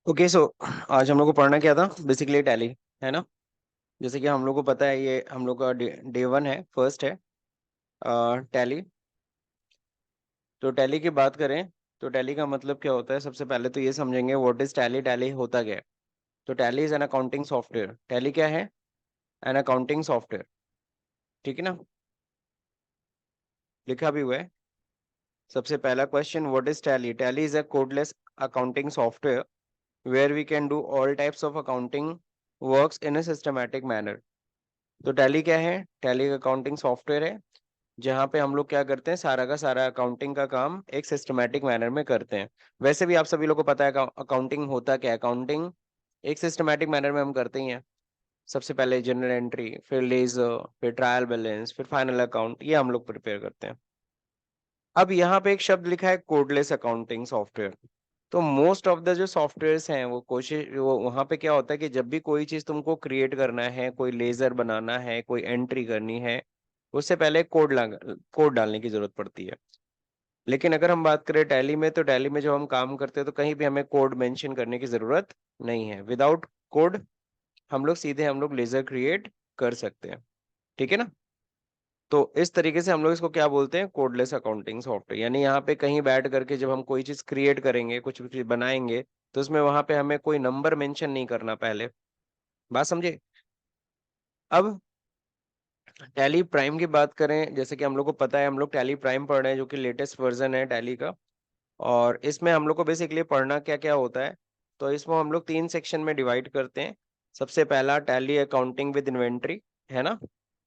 Okay so आज हम लोग को पढ़ना क्या था बेसिकली टैली है ना। जैसे कि हम लोग को पता है ये हम लोग का डे वन है, फर्स्ट है टैली। तो टैली की बात करें तो टैली का मतलब क्या होता है, सबसे पहले तो ये समझेंगे व्हाट इज टैली, टैली होता क्या है। तो Tally is an accounting software. Tally क्या है? An accounting software. ठीक है ना, लिखा भी हुआ है। सबसे पहला question, what is Tally? Tally is a codeless accounting software where we can do all types of accounting works in a systematic manner. तो टैली क्या है? टैली एक अकाउंटिंग सॉफ्टवेयर है जहाँ पे हम लोग क्या करते हैं, सारा का सारा अकाउंटिंग का काम एक सिस्टमैटिक मैनर में करते हैं। वैसे भी आप सभी लोग को पता है अकाउंटिंग होता क्या है। अकाउंटिंग एक सिस्टमैटिक मैनर में हम करते ही हैं। सबसे पहले जनरल एंट्री, फिर लेजर, फिर ट्रायल बैलेंस, फिर फाइनल अकाउंट, ये हम लोग प्रिपेयर करते हैं। अब यहाँ पे एक शब्द लिखा है कोडलेस अकाउंटिंग सॉफ्टवेयर। तो मोस्ट ऑफ द जो सॉफ्टवेयर्स हैं वो कोशिश वो वहाँ पे क्या होता है कि जब भी कोई चीज़ तुमको क्रिएट करना है, कोई लेजर बनाना है, कोई एंट्री करनी है, उससे पहले कोड डालने की जरूरत पड़ती है। लेकिन अगर हम बात करें टैली में, तो टैली में जब हम काम करते हैं तो कहीं भी हमें कोड मेंशन करने की जरूरत नहीं है। विदाउट कोड हम लोग लेजर क्रिएट कर सकते हैं। ठीक है ना। तो इस तरीके से हम लोग इसको क्या बोलते हैं, कोडलेस अकाउंटिंग सॉफ्टवेयर। यानी यहाँ पे कहीं बैठ करके जब हम कोई चीज क्रिएट करेंगे, कुछ भी चीज बनाएंगे, तो उसमें वहां पे हमें कोई नंबर मेंशन नहीं करना पहले। बात समझे? अब टैली प्राइम की बात करें, जैसे कि हम लोग को पता है हम लोग टैली प्राइम पढ़ रहे हैं जो कि लेटेस्ट वर्जन है टैली का। और इसमें हम लोग को बेसिकली पढ़ना क्या क्या होता है, तो इसमें हम लोग तीन सेक्शन में डिवाइड करते हैं। सबसे पहला टैली अकाउंटिंग विद इन्वेंट्री है ना,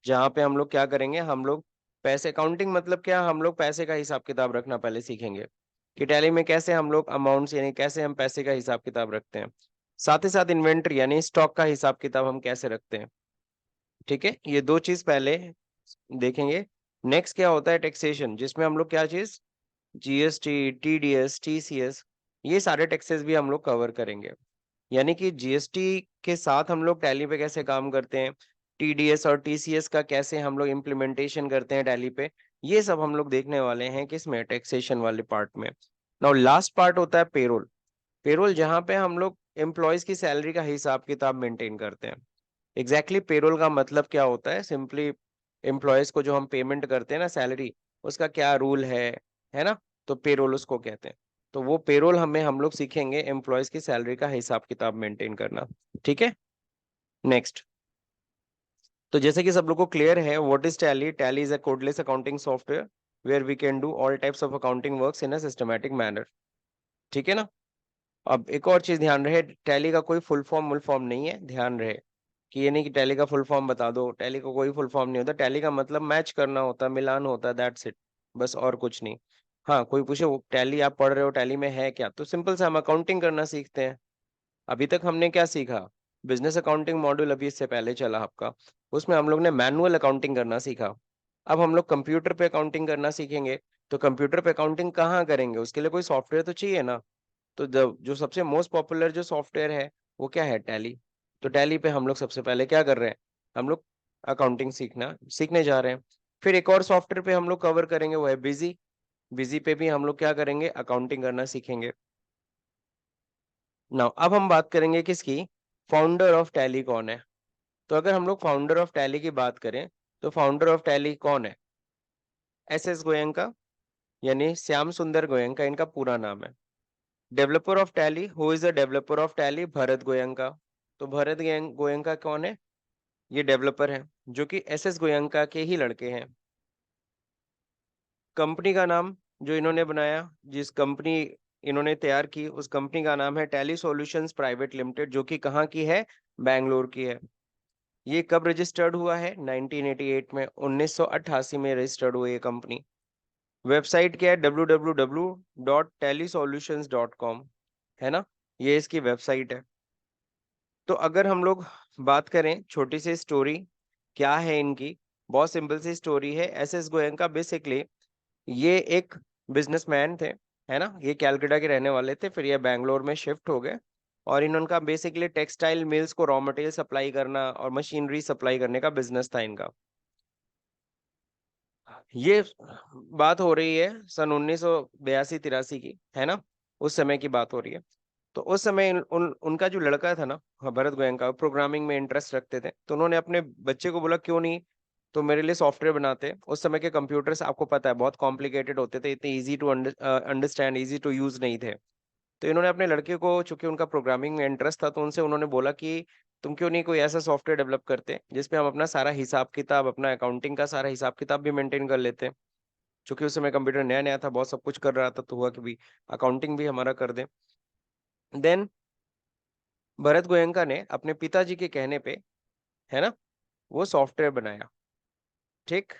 जहाँ पे हम लोग क्या करेंगे, हम लोग पैसे अकाउंटिंग मतलब क्या, हम लोग पैसे का हिसाब किताब रखना पहले सीखेंगे कि टैली में कैसे हम लोग अमाउंट्स यानी कैसे हम पैसे का हिसाब किताब रखते हैं। साथ ही साथ इन्वेंट्री यानी स्टॉक का हिसाब किताब हम कैसे रखते हैं। ठीक है, ये दो चीज पहले देखेंगे। नेक्स्ट क्या होता है, टैक्सेशन, जिसमें हम लोग क्या चीज, जीएसटी, टीडीएस, टीसीएस, ये सारे टैक्सेस भी हम लोग कवर करेंगे। यानी कि जीएसटी के साथ हम लोग टैली पे कैसे काम करते हैं, टीडीएस और टीसीएस का कैसे हम लोग इम्प्लीमेंटेशन करते हैं टैली पे, ये सब हम लोग देखने वाले हैं किसमें, टैक्सेशन वाले पार्ट में। नाउ लास्ट पार्ट होता है पेरोल। पेरोल जहाँ पे हम लोग एम्प्लॉयज की सैलरी का हिसाब किताब मेंटेन करते हैं। एग्जैक्टली पेरोल का मतलब क्या होता है, सिंपली एम्प्लॉयज को जो हम पेमेंट करते हैं ना सैलरी, उसका क्या रूल है ना। तो पेरोल उसको कहते हैं। तो वो पेरोल हम लोग सीखेंगे एम्प्लॉयज की सैलरी का हिसाब किताब मेंटेन करना। ठीक है। नेक्स्ट, तो जैसे कि सब लोग को क्लियर है what is Tally. Tally is a codeless accounting software where we can do all types of accounting works in a systematic manner. ठीक है ना। अब एक और चीज ध्यान रहे, टैली का कोई फुल फॉर्म नहीं है, ध्यान रहे कि ये नहीं कि टैली का फुल फॉर्म बता दो। टैली का कोई फुल फॉर्म नहीं होता। टैली का मतलब मैच करना होता है, मिलान होता है, दैट्स इट, बस और कुछ नहीं। हाँ, कोई पूछे वो टैली आप पढ़ रहे हो, टैली में है क्या, तो सिंपल से हम अकाउंटिंग करना सीखते हैं। अभी तक हमने क्या सीखा, बिजनेस अकाउंटिंग मॉड्यूल अभी इससे पहले चला आपका, उसमें हम लोग ने मैनुअल अकाउंटिंग करना सीखा। अब हम लोग कंप्यूटर पे अकाउंटिंग करना सीखेंगे। तो कंप्यूटर पे अकाउंटिंग कहाँ करेंगे, उसके लिए कोई सॉफ्टवेयर तो चाहिए ना। तो जो सबसे मोस्ट पॉपुलर जो सॉफ्टवेयर है वो क्या है, टैली। तो टैली पे हम लोग सबसे पहले क्या कर रहे हैं, हम लोग अकाउंटिंग सीखने जा रहे हैं। फिर एक और सॉफ्टवेयर पे हम लोग कवर करेंगे, वो है बिजी। बिजी पे भी हम लोग क्या करेंगे, अकाउंटिंग करना सीखेंगे। नाउ अब हम बात करेंगे किसकी, फाउंडर ऑफ टैली कौन है। तो अगर हम लोग फाउंडर ऑफ टैली की बात करें, तो फाउंडर ऑफ टैली कौन है, एस एस गोयनका, यानी श्याम सुंदर गोयनका इनका पूरा नाम है। Developer of tally, who is the developer of tally, Bharat Goenka. तो गोयनका कौन है, ये डेवलपर है जो कि एस एस गोयनका के ही लड़के हैं। कंपनी का नाम जो इन्होंने बनाया, जिस कंपनी इन्होंने तैयार की, उस कंपनी का नाम है टैली सॉल्यूशंस प्राइवेट लिमिटेड, जो कि कहाँ की है, बैंगलोर की है। ये कब रजिस्टर्ड हुआ है, 1988 में, 1988 में रजिस्टर्ड हुई ये कंपनी। वेबसाइट क्या है, www.tellysolutions.com है ना, ये इसकी वेबसाइट है। तो अगर हम लोग बात करें छोटी सी स्टोरी क्या है इनकी, बहुत सिंपल सी स्टोरी है। एस एस गोयनका बेसिकली ये एक बिजनेसमैन थे, है ना। ये कैलकाटा के रहने वाले थे, फिर ये बैंगलोर में शिफ्ट हो गए। और इनका बेसिकली टेक्सटाइल मिल्स को रॉ मटेरियल सप्लाई करना और मशीनरी सप्लाई करने का बिजनेस था इनका। ये बात हो रही है सन 1982-83 की, है ना, उस समय की बात हो रही है। तो उस समय उनका जो लड़का था ना, हाँ, भरत गोयनका, प्रोग्रामिंग में इंटरेस्ट रखते थे, तो उन्होंने अपने बच्चे को बोला क्यों नहीं तो मेरे लिए सॉफ्टवेयर बनाते। उस समय के कंप्यूटर्स आपको पता है बहुत कॉम्प्लिकेटेड होते थे, इतने easy to understand, easy to use नहीं थे। तो इन्होंने अपने लड़के को, चूंकि उनका प्रोग्रामिंग में इंटरेस्ट था, तो उनसे उन्होंने बोला कि तुम क्यों नहीं कोई ऐसा सॉफ्टवेयर डेवलप करते जिसपे हम अपना सारा हिसाब किताब, अपना अकाउंटिंग का सारा हिसाब किताब भी मेंटेन कर लेते। क्योंकि उस समय कंप्यूटर नया नया था, बहुत सब कुछ कर रहा था, तो हुआ कि भी अकाउंटिंग भी हमारा कर दे। देन भरत गोयनका ने अपने पिताजी के कहने पे, है ना, वो सॉफ्टवेयर बनाया। ठीक,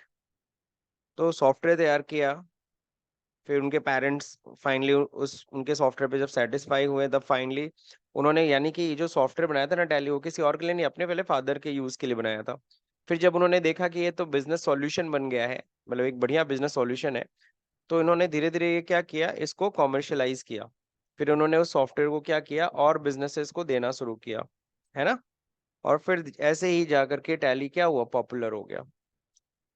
तो सॉफ्टवेयर तैयार किया। फिर उनके पेरेंट्स फाइनली उस उनके सॉफ्टवेयर पे जब सेटिस्फाई हुए, तब फाइनली उन्होंने, यानी कि ये जो सॉफ्टवेयर बनाया था ना टैली, वो किसी और के लिए नहीं, अपने पहले फादर के यूज के लिए बनाया था। फिर जब उन्होंने देखा कि ये तो बिजनेस सॉल्यूशन बन गया है, मतलब एक बढ़िया बिजनेस सॉल्यूशन है, तो इन्होंने धीरे धीरे ये क्या किया, इसको कॉमर्शियलाइज किया। फिर उन्होंने उस सॉफ्टवेयर को क्या किया, और बिजनेसेस को देना शुरू किया, है ना। और फिर ऐसे ही जाकर के टैली क्या हुआ, पॉपुलर हो गया।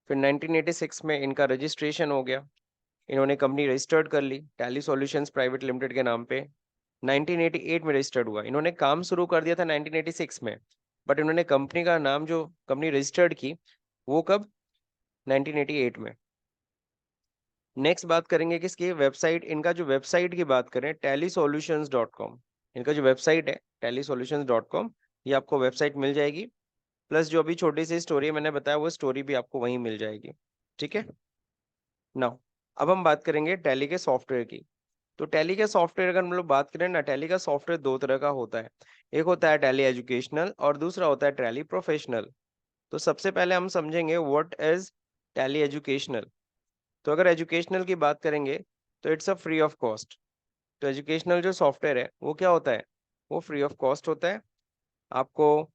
फिर 1986 में इनका रजिस्ट्रेशन हो गया, इन्होंने कंपनी रजिस्टर्ड कर ली टैली सॉल्यूशंस प्राइवेट लिमिटेड के नाम पे। 1988 में रजिस्टर्ड हुआ, इन्होंने काम शुरू कर दिया था 1986 में, बट इन्होंने कंपनी का नाम, जो कंपनी रजिस्टर्ड की, वो कब, 1988 में। नेक्स्ट बात करेंगे किसकी, वेबसाइट, इनका जो वेबसाइट की बात करें, tellysolutions.com। इनका जो वेबसाइट है tellysolutions.com, ये आपको वेबसाइट मिल जाएगी। प्लस जो अभी छोटी सी स्टोरी मैंने बताया, वो स्टोरी भी आपको वहीं मिल जाएगी। ठीक है। नाउ अब हम बात करेंगे टैली के सॉफ्टवेयर की। तो टैली के सॉफ्टवेयर अगर हम लोग बात करें ना, टैली का सॉफ्टवेयर दो तरह का होता है। एक होता है टैली एजुकेशनल और दूसरा होता है टैली प्रोफेशनल। तो सबसे पहले हम समझेंगे व्हाट इज टैली एजुकेशनल। तो अगर एजुकेशनल की बात करेंगे, तो it's a free of cost. तो एजुकेशनल जो सॉफ्टवेयर है वो क्या होता है, वो फ्री ऑफ कॉस्ट होता है। आपको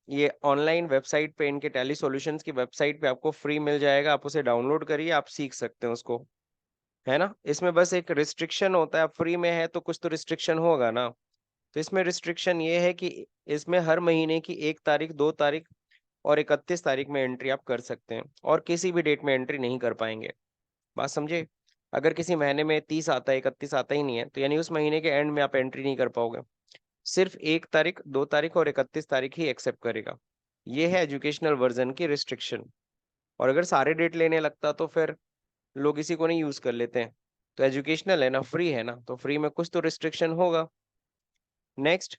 ये ऑनलाइन वेबसाइट पे, इनके टैली सॉल्यूशंस की वेबसाइट पे आपको फ्री मिल जाएगा, आप उसे डाउनलोड करिए, आप सीख सकते हैं उसको, है ना। इसमें बस एक रिस्ट्रिक्शन होता है, फ्री में है तो कुछ तो रिस्ट्रिक्शन होगा ना। तो इसमें रिस्ट्रिक्शन ये है कि इसमें हर महीने की 1 तारीख, 2 तारीख और 31 तारीख में एंट्री आप कर सकते हैं, और किसी भी डेट में एंट्री नहीं कर पाएंगे। बात समझे। अगर किसी महीने में 30 आता है, 31 आता ही नहीं है, तो यानी उस महीने के एंड में आप एंट्री नहीं कर पाओगे। सिर्फ 1 तारीख, 2 तारीख और 31 तारीख ही एक्सेप्ट करेगा। ये है एजुकेशनल वर्जन की रिस्ट्रिक्शन। और अगर सारे डेट लेने लगता तो फिर लोग इसी को नहीं यूज कर लेते हैं। तो एजुकेशनल है ना, फ्री है ना, तो फ्री में कुछ तो रिस्ट्रिक्शन होगा। Next,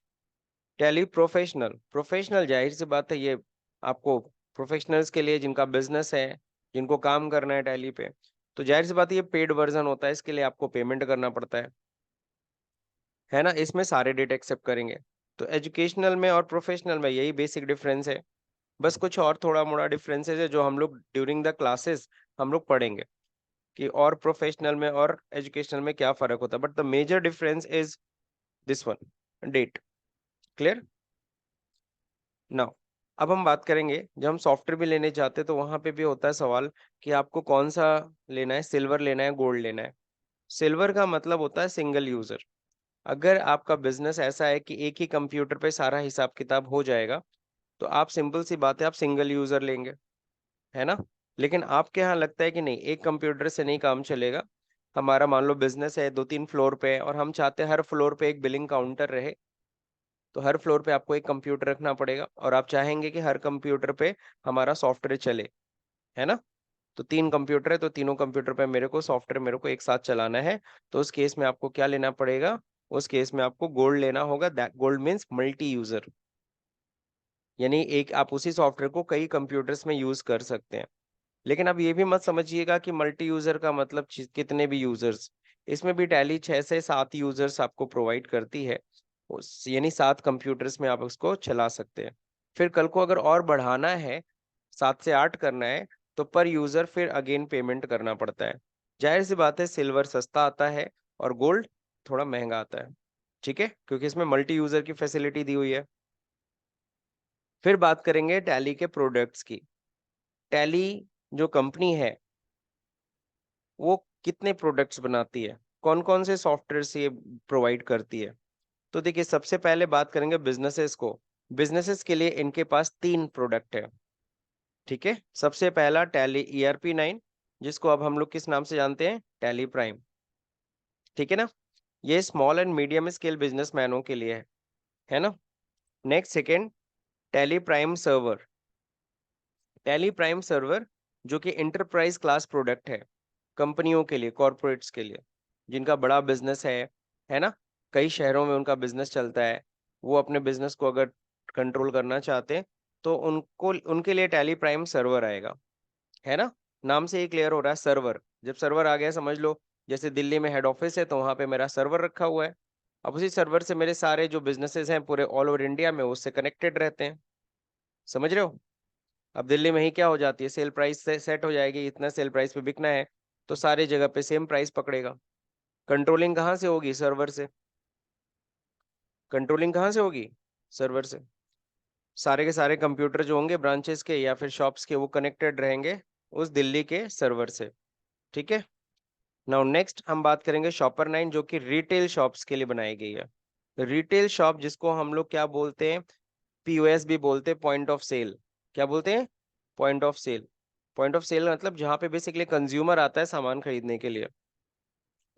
tally professional. प्रोफेशनल जाहिर सी बात है, ये आपको प्रोफेशनल्स के लिए, जिनका बिजनेस है, जिनको काम करना है टैली पे, तो जाहिर सी बात है ये पेड वर्जन होता है, इसके लिए आपको पेमेंट करना पड़ता है ना। इसमें सारे डेटा एक्सेप्ट करेंगे। तो एजुकेशनल में और प्रोफेशनल में यही बेसिक डिफरेंस है। बस कुछ और थोड़ा मोड़ा डिफरेंसेस है जो हम लोग ड्यूरिंग द क्लासेस हम लोग पढ़ेंगे, कि और प्रोफेशनल में और एजुकेशनल में क्या फर्क होता है। But the major difference is this one, date. Clear. Now अब हम बात करेंगे, जब हम सॉफ्टवेयर भी लेने जाते हैं तो वहां पे भी होता है सवाल कि आपको कौन सा लेना है, सिल्वर लेना है, गोल्ड लेना है। सिल्वर का मतलब होता है सिंगल यूजर। अगर आपका बिजनेस ऐसा है कि एक ही कंप्यूटर पे सारा हिसाब किताब हो जाएगा, तो आप, सिंपल सी बात है, आप सिंगल यूजर लेंगे, है ना। लेकिन आपके यहाँ लगता है कि नहीं, एक कंप्यूटर से नहीं काम चलेगा, हमारा मान लो बिजनेस है 2-3 फ्लोर पे है, और हम चाहते हैं हर फ्लोर पे एक बिलिंग काउंटर रहे, तो हर फ्लोर पे आपको एक कंप्यूटर रखना पड़ेगा, और आप चाहेंगे कि हर कंप्यूटर पे हमारा सॉफ्टवेयर चले, है ना। तो 3 कंप्यूटर है, तो तीनों कंप्यूटर पे मेरे को सॉफ्टवेयर, मेरे को एक साथ चलाना है। तो उस केस में आपको क्या लेना पड़ेगा, उस केस में आपको गोल्ड लेना होगा। गोल्ड मीन्स मल्टी यूजर, यानी एक आप उसी सॉफ्टवेयर को कई कंप्यूटर्स में यूज कर सकते हैं। लेकिन अब ये भी मत समझिएगा कि मल्टी यूजर का मतलब कितने भी यूजर्स। इसमें भी टैली 6 से 7 यूजर्स आपको प्रोवाइड करती है, यानी 7 कंप्यूटर्स में आप उसको चला सकते हैं। फिर कल को अगर और बढ़ाना है, 7 से 8 करना है, तो पर यूजर फिर अगेन पेमेंट करना पड़ता है। जाहिर सी बात है, सिल्वर सस्ता आता है और गोल्ड थोड़ा महंगा आता है। ठीक है, क्योंकि इसमें मल्टी यूजर की फैसिलिटी दी हुई है। फिर बात करेंगे टैली के प्रोडक्ट्स की। टैली जो कंपनी है, वो कितने प्रोडक्ट्स बनाती है, कौन कौन से सॉफ्टवेयर से ये प्रोवाइड करती है। तो देखिए, सबसे पहले बात करेंगे बिजनेसेस को। बिजनेसेस के लिए इनके पास 3 प्रोडक्ट है। ठीक है, सबसे पहला टैली ERP 9, जिसको अब हम लोग किस नाम से जानते हैं, टैली प्राइम। ठीक है ना। ये स्मॉल एंड मीडियम स्केल बिजनेसमैनों के लिए है ना। Next second, tally Prime server. Tally Prime server जो कि इंटरप्राइज क्लास प्रोडक्ट है कंपनियों के लिए, कॉरपोरेट्स के लिए, जिनका बड़ा बिजनेस है ना, कई शहरों में उनका बिजनेस चलता है, वो अपने बिजनेस को अगर कंट्रोल करना चाहते हैं तो उनको उनके लिए टैली प्राइम सर्वर आएगा, है ना। नाम से ही क्लियर हो रहा है सर्वर। जब सर्वर आ गया समझ लो, जैसे दिल्ली में हेड ऑफिस है तो वहां पे मेरा सर्वर रखा हुआ है। अब उसी सर्वर से मेरे सारे जो बिजनेसेस हैं पूरे ऑल ओवर इंडिया में उससे कनेक्टेड रहते हैं। समझ रहे हो। अब दिल्ली में ही क्या हो जाती है, सेल प्राइस से सेट हो जाएगी, इतना सेल प्राइस पे बिकना है तो सारी जगह पे सेम प्राइस पकड़ेगा। कंट्रोलिंग कहाँ से होगी, सर्वर से। कंट्रोलिंग कहाँ से होगी, सर्वर से। सारे के सारे कंप्यूटर जो होंगे ब्रांचेस के या फिर शॉप्स के, वो कनेक्टेड रहेंगे उस दिल्ली के सर्वर से। ठीक है। नाउ नेक्स्ट हम बात करेंगे शॉपर 9 जो कि रिटेल शॉप्स के लिए बनाई गई है। रिटेल शॉप जिसको हम लोग क्या बोलते हैं, पीओएस भी बोलते हैं, पॉइंट ऑफ सेल। क्या बोलते हैं, point of sale. Point of sale मतलब जहाँ पे बेसिकली कंज्यूमर आता है सामान खरीदने के लिए।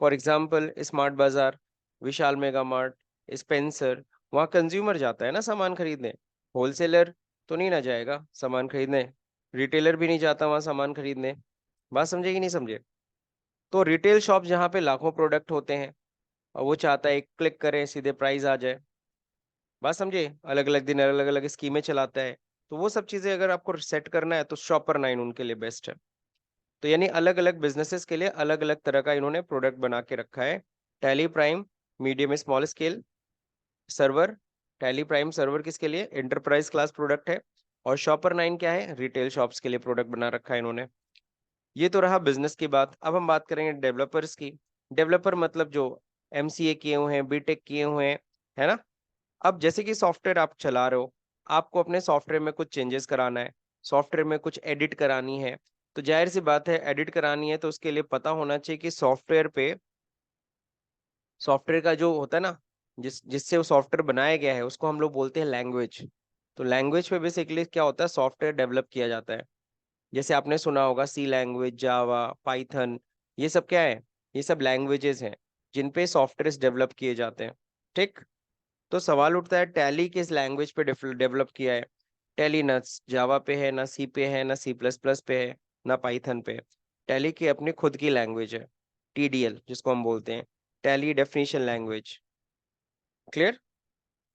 फॉर एग्जाम्पल स्मार्ट बाजार, विशाल मेगा मार्ट, स्पेंसर, वहाँ कंज्यूमर जाता है ना सामान खरीदने। होलसेलर तो नहीं ना जाएगा सामान खरीदने, रिटेलर भी नहीं जाता वहाँ सामान खरीदने। बात समझे कि नहीं समझे। तो रिटेल शॉप जहाँ पे लाखों प्रोडक्ट होते हैं और वो चाहता है एक क्लिक करें सीधे प्राइस आ जाए। बात समझे, अलग अलग दिन अलग अलग स्कीमें चलाता है, तो वो सब चीजें अगर आपको सेट करना है तो शॉपर 9 उनके लिए बेस्ट है। तो यानी अलग अलग बिजनेसेस के लिए अलग अलग तरह का इन्होंने प्रोडक्ट बना के रखा है। Tally prime medium small scale server. Tally Prime server किसके लिए, एंटरप्राइज क्लास प्रोडक्ट है। और शॉपर 9 क्या है, रिटेल शॉप्स के लिए प्रोडक्ट बना रखा है इन्होंने। ये तो रहा बिजनेस की बात। अब हम बात करेंगे डेवलपर्स की। डेवलपर मतलब जो एमसीए किए हुए हैं, बीटेक किए हुए हैं, है ना। अब जैसे कि सॉफ्टवेयर आप चला रहे हो, आपको अपने सॉफ्टवेयर में कुछ चेंजेस कराना है, सॉफ्टवेयर में कुछ एडिट करानी है, तो जाहिर सी बात है एडिट करानी है तो उसके लिए पता होना चाहिए कि सॉफ्टवेयर पे, सॉफ्टवेयर का जो होता है ना, जिससे वो सॉफ्टवेयर बनाया गया है उसको हम लोग बोलते हैं लैंग्वेज। तो लैंग्वेज पे बेसिकली क्या होता है, सॉफ्टवेयर डेवलप किया जाता है। जैसे आपने सुना होगा सी लैंग्वेज, जावा, पाइथन, ये सब क्या है, ये सब लैंग्वेजेस हैं जिन पे सॉफ्टवेयर डेवलप किए जाते हैं। ठीक। तो सवाल उठता है टैली किस लैंग्वेज पे डेवलप किया है। टैली ना जावा पे है, ना सी पे है, ना सी प्लस प्लस पे है, ना पाइथन पे। टैली की अपनी खुद की लैंग्वेज है, टीडीएल जिसको हम बोलते हैं, टैली डेफिनेशन लैंग्वेज। क्लियर।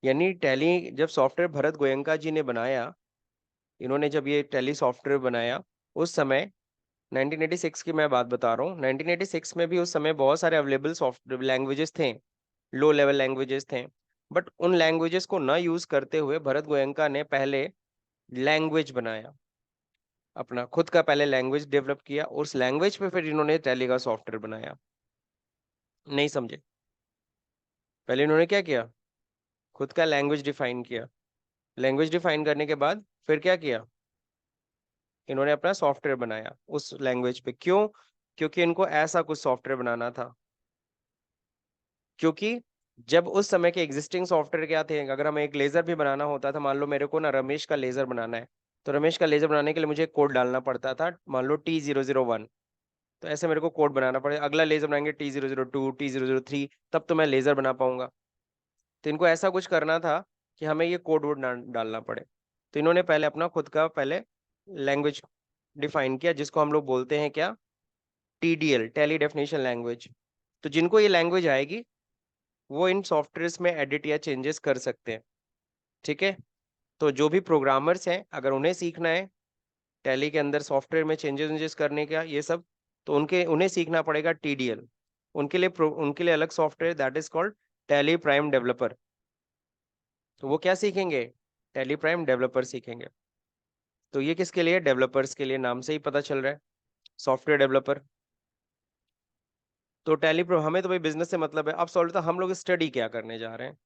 यानी टैली जब सॉफ्टवेयर भरत गोयनका जी ने बनाया, इन्होंने जब ये टैली सॉफ्टवेयर बनाया उस समय 1986 की मैं बात बता रहा हूँ, 1986 में भी उस समय बहुत सारे अवेलेबल सॉफ्ट लैंग्वेजेस थे, लो लेवल लैंग्वेजेस थे। बट उन लैंग्वेजेस को ना यूज करते हुए भरत गोयनका ने पहले लैंग्वेज बनाया, अपना खुद का पहले लैंग्वेज डेवलप किया, और उस लैंग्वेज पे फिर इन्होंने टैली का सॉफ्टवेयर बनाया। नहीं समझे। पहले इन्होंने क्या किया, खुद का लैंग्वेज डिफाइन किया, लैंग्वेज डिफाइन करने के बाद फिर क्या किया, इन्होंने अपना सॉफ्टवेयर बनाया उस लैंग्वेज पे। क्यों, क्योंकि इनको ऐसा कुछ सॉफ्टवेयर बनाना था। क्योंकि जब उस समय के एग्जिस्टिंग सॉफ्टवेयर क्या थे, अगर हमें एक लेजर भी बनाना होता था, मान लो मेरे को ना रमेश का लेजर बनाना है, तो रमेश का लेजर बनाने के लिए मुझे कोड डालना पड़ता था, मान लो T001। तो ऐसे मेरे को कोड बनाना पड़ेगा, अगला लेजर बनाएंगे T002, T003, तब तो मैं लेजर बना पाऊंगा। तो इनको ऐसा कुछ करना था कि हमें ये कोड वोड ना डालना पड़े। तो इन्होंने पहले अपना खुद का पहले लैंग्वेज डिफाइन किया, जिसको हम लोग बोलते हैं क्या, टीडीएल, टेली डेफिनेशन लैंग्वेज। तो जिनको ये लैंग्वेज आएगी वो इन सॉफ्टवेयर्स में एडिट या चेंजेस कर सकते हैं। ठीक है। तो जो भी प्रोग्रामर्स हैं अगर उन्हें सीखना है टैली के अंदर सॉफ्टवेयर में चेंजेस वेंजेस करने का ये सब, तो उनके उन्हें सीखना पड़ेगा टीडीएल। उनके लिए अलग software that is called tally prime developer. तो वो क्या सीखेंगे, टैली प्राइम डेवलपर सीखेंगे। तो ये किसके लिए, डेवलपर्स के लिए, नाम से ही पता चल रहा है, सॉफ्टवेयर डेवलपर। तो टैली प्रो हमें तो भाई बिजनेस से मतलब है। अब सॉल्व था हम लोग स्टडी क्या करने जा रहे हैं।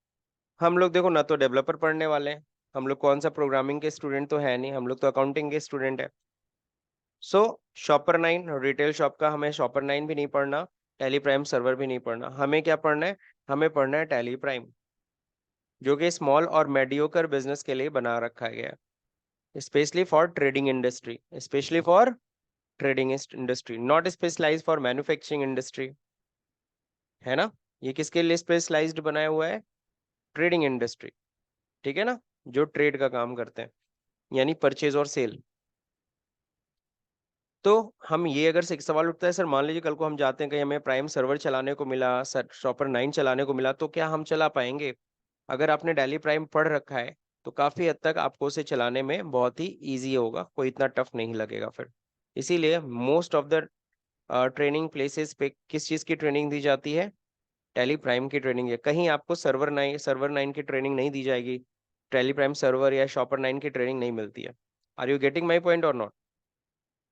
हम लोग देखो ना तो डेवलपर पढ़ने वाले हैं, हम लोग कौन सा प्रोग्रामिंग के स्टूडेंट तो है नहीं, हम लोग तो अकाउंटिंग के स्टूडेंट है। सो शॉपर 9 रिटेल शॉप का हमें शॉपर 9 भी नहीं पढ़ना, टैली प्राइम सर्वर भी नहीं पढ़ना, हमें क्या पढ़ना है, हमें पढ़ना है टैली प्राइम, जो कि स्मॉल और मेडियोकर बिजनेस के लिए बना रखा गया है, specially for trading industry, specially for trading industry, not specialize for manufacturing industry, है ना। ये किसके लिए स्पेशलाइज्ड बनाया हुआ है? ट्रेडिंग इंडस्ट्री, ठीक है ना, जो ट्रेड का काम करते हैं, यानी परचेज और सेल। तो हम ये अगर से एक सवाल उठता है सर, मान लीजिए कल को हम जाते हैं कहीं, हमें प्राइम सर्वर चलाने को मिला, सर शॉपर 9 चलाने को मिला, तो क्या हम चला पाएंगे? अगर आपने डेली प्राइम पढ़ रखा है तो काफी हद तक आपको उसे चलाने में बहुत ही इजी होगा, कोई इतना टफ नहीं लगेगा फिर। इसीलिए most of the training places पे किस चीज की ट्रेनिंग दी जाती है? टैली प्राइम की ट्रेनिंग है। कहीं आपको सर्वर 9 की ट्रेनिंग नहीं दी जाएगी, टैली प्राइम सर्वर या शॉपर 9 की ट्रेनिंग नहीं मिलती है। Are you getting my point और not?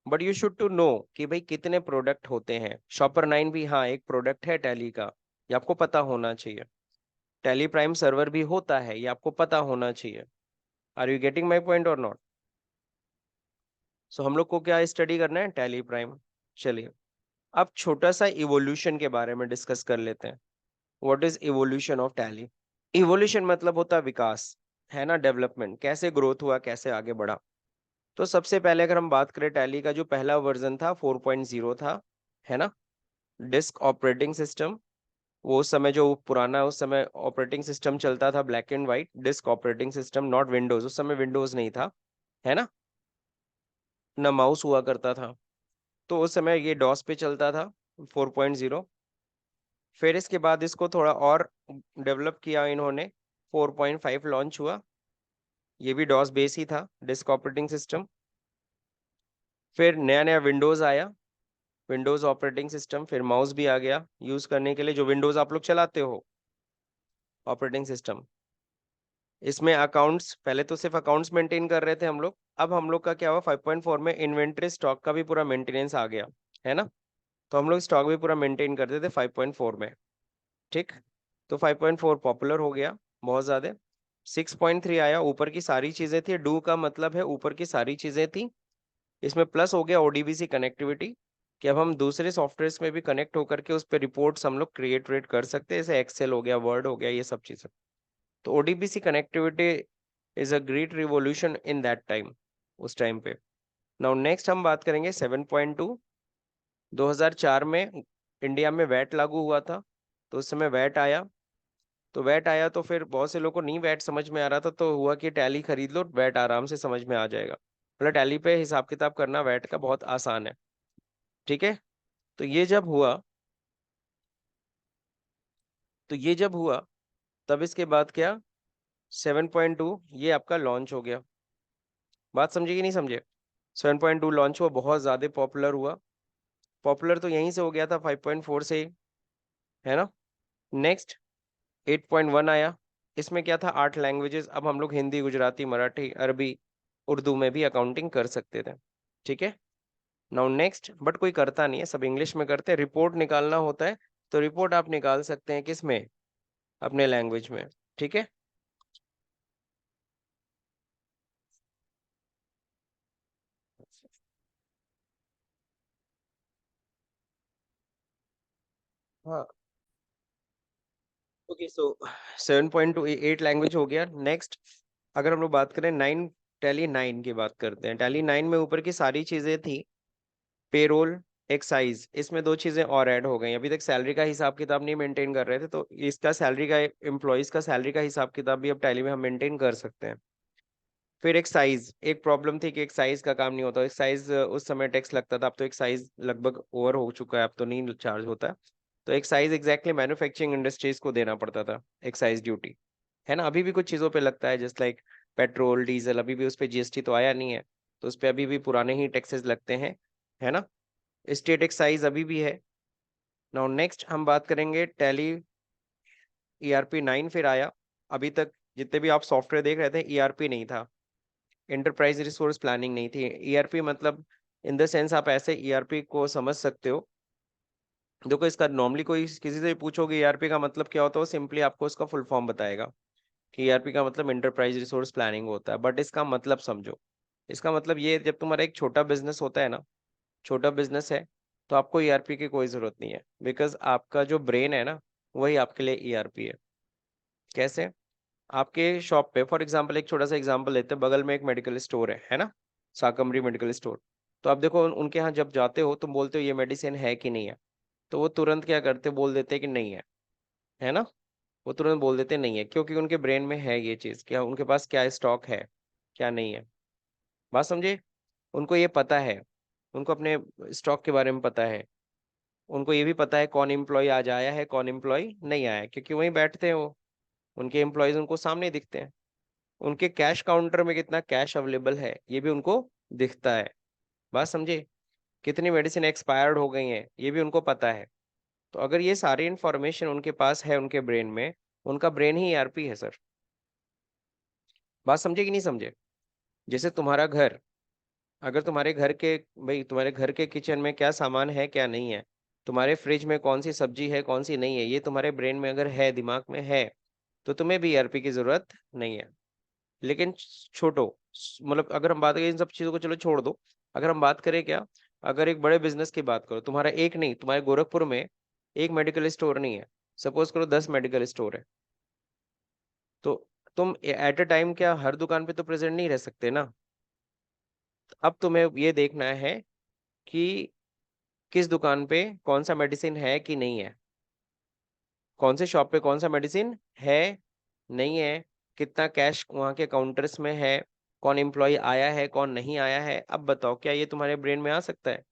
But you should to know कि भाई कितने प्रोडक्ट होते हैं। शॉपर 9 भी हाँ एक प्रोडक्ट है टैली का, ये आपको पता होना चाहिए। टैली प्राइम सर्वर भी होता है, ये आपको पता होना चाहिए। Are you getting my point और नॉट? सो हम लोग को क्या स्टडी करना है? Tally Prime. चलिए, अब छोटा सा इवोल्यूशन के बारे में डिस्कस कर लेते हैं। What is evolution of tally? Evolution मतलब होता है विकास, है ना, डेवलपमेंट, कैसे ग्रोथ हुआ, कैसे आगे बढ़ा। तो सबसे पहले अगर हम बात करें, टैली का जो पहला वर्जन था 4.0 था, है ना, डिस्क ऑपरेटिंग सिस्टम। वो उस समय जो पुराना उस समय ऑपरेटिंग सिस्टम चलता था black and white, disk operating system, not Windows. उस समय विंडोज नहीं था, है ना, ना माउस हुआ करता था। तो उस समय ये डॉस पे चलता था 4.0। फिर इसके बाद इसको थोड़ा और डेवलप किया इन्होंने, 4.5 लॉन्च हुआ। ये भी डॉस बेस ही था, डिस्क ऑपरेटिंग सिस्टम। फिर नया नया विंडोज आया, विंडोज ऑपरेटिंग सिस्टम। फिर माउस भी आ गया यूज करने के लिए, जो विंडोज आप लोग चलाते हो ऑपरेटिंग सिस्टम। इसमें अकाउंट्स, पहले तो सिर्फ अकाउंट्स मेंटेन कर रहे थे हम लोग, अब हम लोग का क्या हुआ 5.4 में इन्वेंट्री स्टॉक का भी पूरा मेंटेनेंस आ गया, है ना। तो हम लोग स्टॉक भी पूरा मेंटेन करते थे 5.4 में, ठीक। तो 5.4 पॉपुलर हो गया बहुत ज्यादा। 6.3 आया, ऊपर की सारी चीजें थी, डू का मतलब है ऊपर की सारी चीजें थी। इसमें प्लस हो गया ओडीबीसी कनेक्टिविटी, कि अब हम दूसरे सॉफ्टवेयर में भी कनेक्ट होकर के उस पर रिपोर्ट्स हम लोग क्रिएट वेट कर सकते हैं, जैसे एक्सेल हो गया, वर्ड हो गया, ये सब चीजें। तो ODBC connectivity is a great revolution in that time, उस टाइम पे। नाउ नेक्स्ट हम बात करेंगे 7.2। 2004 में इंडिया में वैट लागू हुआ था, तो उस समय वैट आया। तो वैट आया तो फिर बहुत से लोगों को नहीं वैट समझ में आ रहा था, तो हुआ कि टैली खरीद लो, वैट आराम से समझ में आ जाएगा। मतलब टैली पे हिसाब किताब करना वैट का बहुत आसान है, ठीक है। तो ये जब हुआ तब इसके बाद क्या, 7.2 ये आपका लॉन्च हो गया। बात समझे कि नहीं समझे? 7.2 लॉन्च हुआ, बहुत ज्यादा पॉपुलर हुआ। पॉपुलर तो यहीं से हो गया था 5.4 से ही, है ना। नेक्स्ट 8.1 आया। इसमें क्या था, 8 लैंग्वेजेस, अब हम लोग हिंदी, गुजराती, मराठी, अरबी, उर्दू में भी अकाउंटिंग कर सकते थे, ठीक है। नाउ नेक्स्ट, बट कोई करता नहीं है, सब इंग्लिश में करते हैं। रिपोर्ट निकालना होता है तो रिपोर्ट आप निकाल सकते हैं किस में? अपने लैंग्वेज में, ठीक है। हाँ, ओके। सो 7.2 8 लैंग्वेज हो गया। नेक्स्ट, अगर हम लोग बात करें 9, टैली 9 की बात करते हैं। टैली 9 में ऊपर की सारी चीजें थी, पेरोल, एक्साइज। इसमें दो चीजें और ऐड हो गई। अभी तक सैलरी का हिसाब किताब नहीं मेंटेन कर रहे थे, तो इसका सैलरी का, एम्प्लॉयज का सैलरी का हिसाब किताब भी अब टैली में हम मेंटेन कर सकते हैं। फिर एक्साइज, एक प्रॉब्लम थी कि एक्साइज का काम नहीं होता। एक्साइज उस समय टैक्स लगता था, अब तो एक्साइज लगभग ओवर हो चुका है, अब तो नहीं चार्ज होता है। तो एक्साइज एग्जैक्टली मैन्युफैक्चरिंग इंडस्ट्रीज को देना पड़ता था, एक्साइज ड्यूटी, है ना। अभी भी कुछ चीजों पे लगता है, जस्ट लाइक पेट्रोल डीजल, अभी भी उस पे जीएसटी तो आया नहीं है, तो उस पे अभी भी पुराने ही टैक्सेस लगते हैं, है ना। स्टेट एक्साइज अभी भी है। नाउ नेक्स्ट हम बात करेंगे टैली ईआरपी 9 फिर आया। अभी तक जितने भी आप सॉफ्टवेयर देख रहे थे, ईआरपी नहीं था, इंटरप्राइज रिसोर्स प्लानिंग नहीं थी। ईआरपी मतलब, इन द सेंस आप ऐसे ईआरपी को समझ सकते हो। देखो, इसका नॉर्मली कोई किसी से पूछोगे ईआरपी का मतलब क्या होता है, वो सिंपली आपको इसका फुल फॉर्म बताएगा कि ईआरपी का मतलब इंटरप्राइज रिसोर्स प्लानिंग होता है। बट इसका मतलब समझो, इसका मतलब ये, जब तुम्हारा एक छोटा बिजनेस होता है ना, छोटा बिजनेस है, तो आपको ईआरपी की कोई जरूरत नहीं है, बिकॉज आपका जो ब्रेन है ना, वही आपके लिए ईआरपी है। कैसे? आपके शॉप पे फॉर एग्जांपल, एक छोटा सा एग्जांपल लेते हैं, बगल में एक मेडिकल स्टोर है ना, शाकंभरी मेडिकल स्टोर। तो आप देखो उनके यहाँ जब जाते हो, तुम बोलते हो ये मेडिसिन है कि नहीं है, तो वो तुरंत क्या करते, बोल देते हैं कि नहीं है। है ना। वो तुरंत बोल देते नहीं है, क्योंकि उनके ब्रेन में है ये चीज, क्या उनके पास क्या स्टॉक है, क्या नहीं है। बात समझे। उनको ये पता है, उनको अपने स्टॉक के बारे में पता है। उनको ये भी पता है कौन एम्प्लॉय आज आया है, कौन एम्प्लॉय नहीं आया है, क्योंकि वहीं बैठते हैं वो। उनके एम्प्लॉयज उनको सामने दिखते हैं। उनके कैश काउंटर में कितना कैश अवेलेबल है ये भी उनको दिखता है। बात समझे। कितनी मेडिसिन एक्सपायर्ड हो गई हैं ये भी उनको पता है। तो अगर ये सारी इंफॉर्मेशन उनके पास है उनके ब्रेन में, उनका ब्रेन ही ईआरपी है सर। बात समझे कि नहीं समझे। जैसे तुम्हारा घर, अगर तुम्हारे घर के, भाई तुम्हारे घर के किचन में क्या सामान है क्या नहीं है, तुम्हारे फ्रिज में कौन सी सब्जी है कौन सी नहीं है, ये तुम्हारे ब्रेन में अगर है, दिमाग में है, तो तुम्हें भी ईआरपी की जरूरत नहीं है। लेकिन छोटो, मतलब अगर हम बात करें इन सब चीजों को चलो छोड़ दो। अगर हम बात करें क्या, अगर एक बड़े बिजनेस की बात करो, तुम्हारा एक नहीं, तुम्हारे गोरखपुर में एक मेडिकल स्टोर नहीं है, सपोज करो 10 मेडिकल स्टोर है, तो तुम एट अ टाइम क्या हर दुकान पे तो प्रेजेंट नहीं रह सकते ना। अब तुम्हें ये देखना है कि किस दुकान पे कौन सा मेडिसिन है कि नहीं है, कौन से शॉप पे कौन सा मेडिसिन है नहीं है, कितना कैश वहां के काउंटर्स में है, कौन एम्प्लॉय आया है कौन नहीं आया है। अब बताओ क्या ये तुम्हारे ब्रेन में आ सकता है।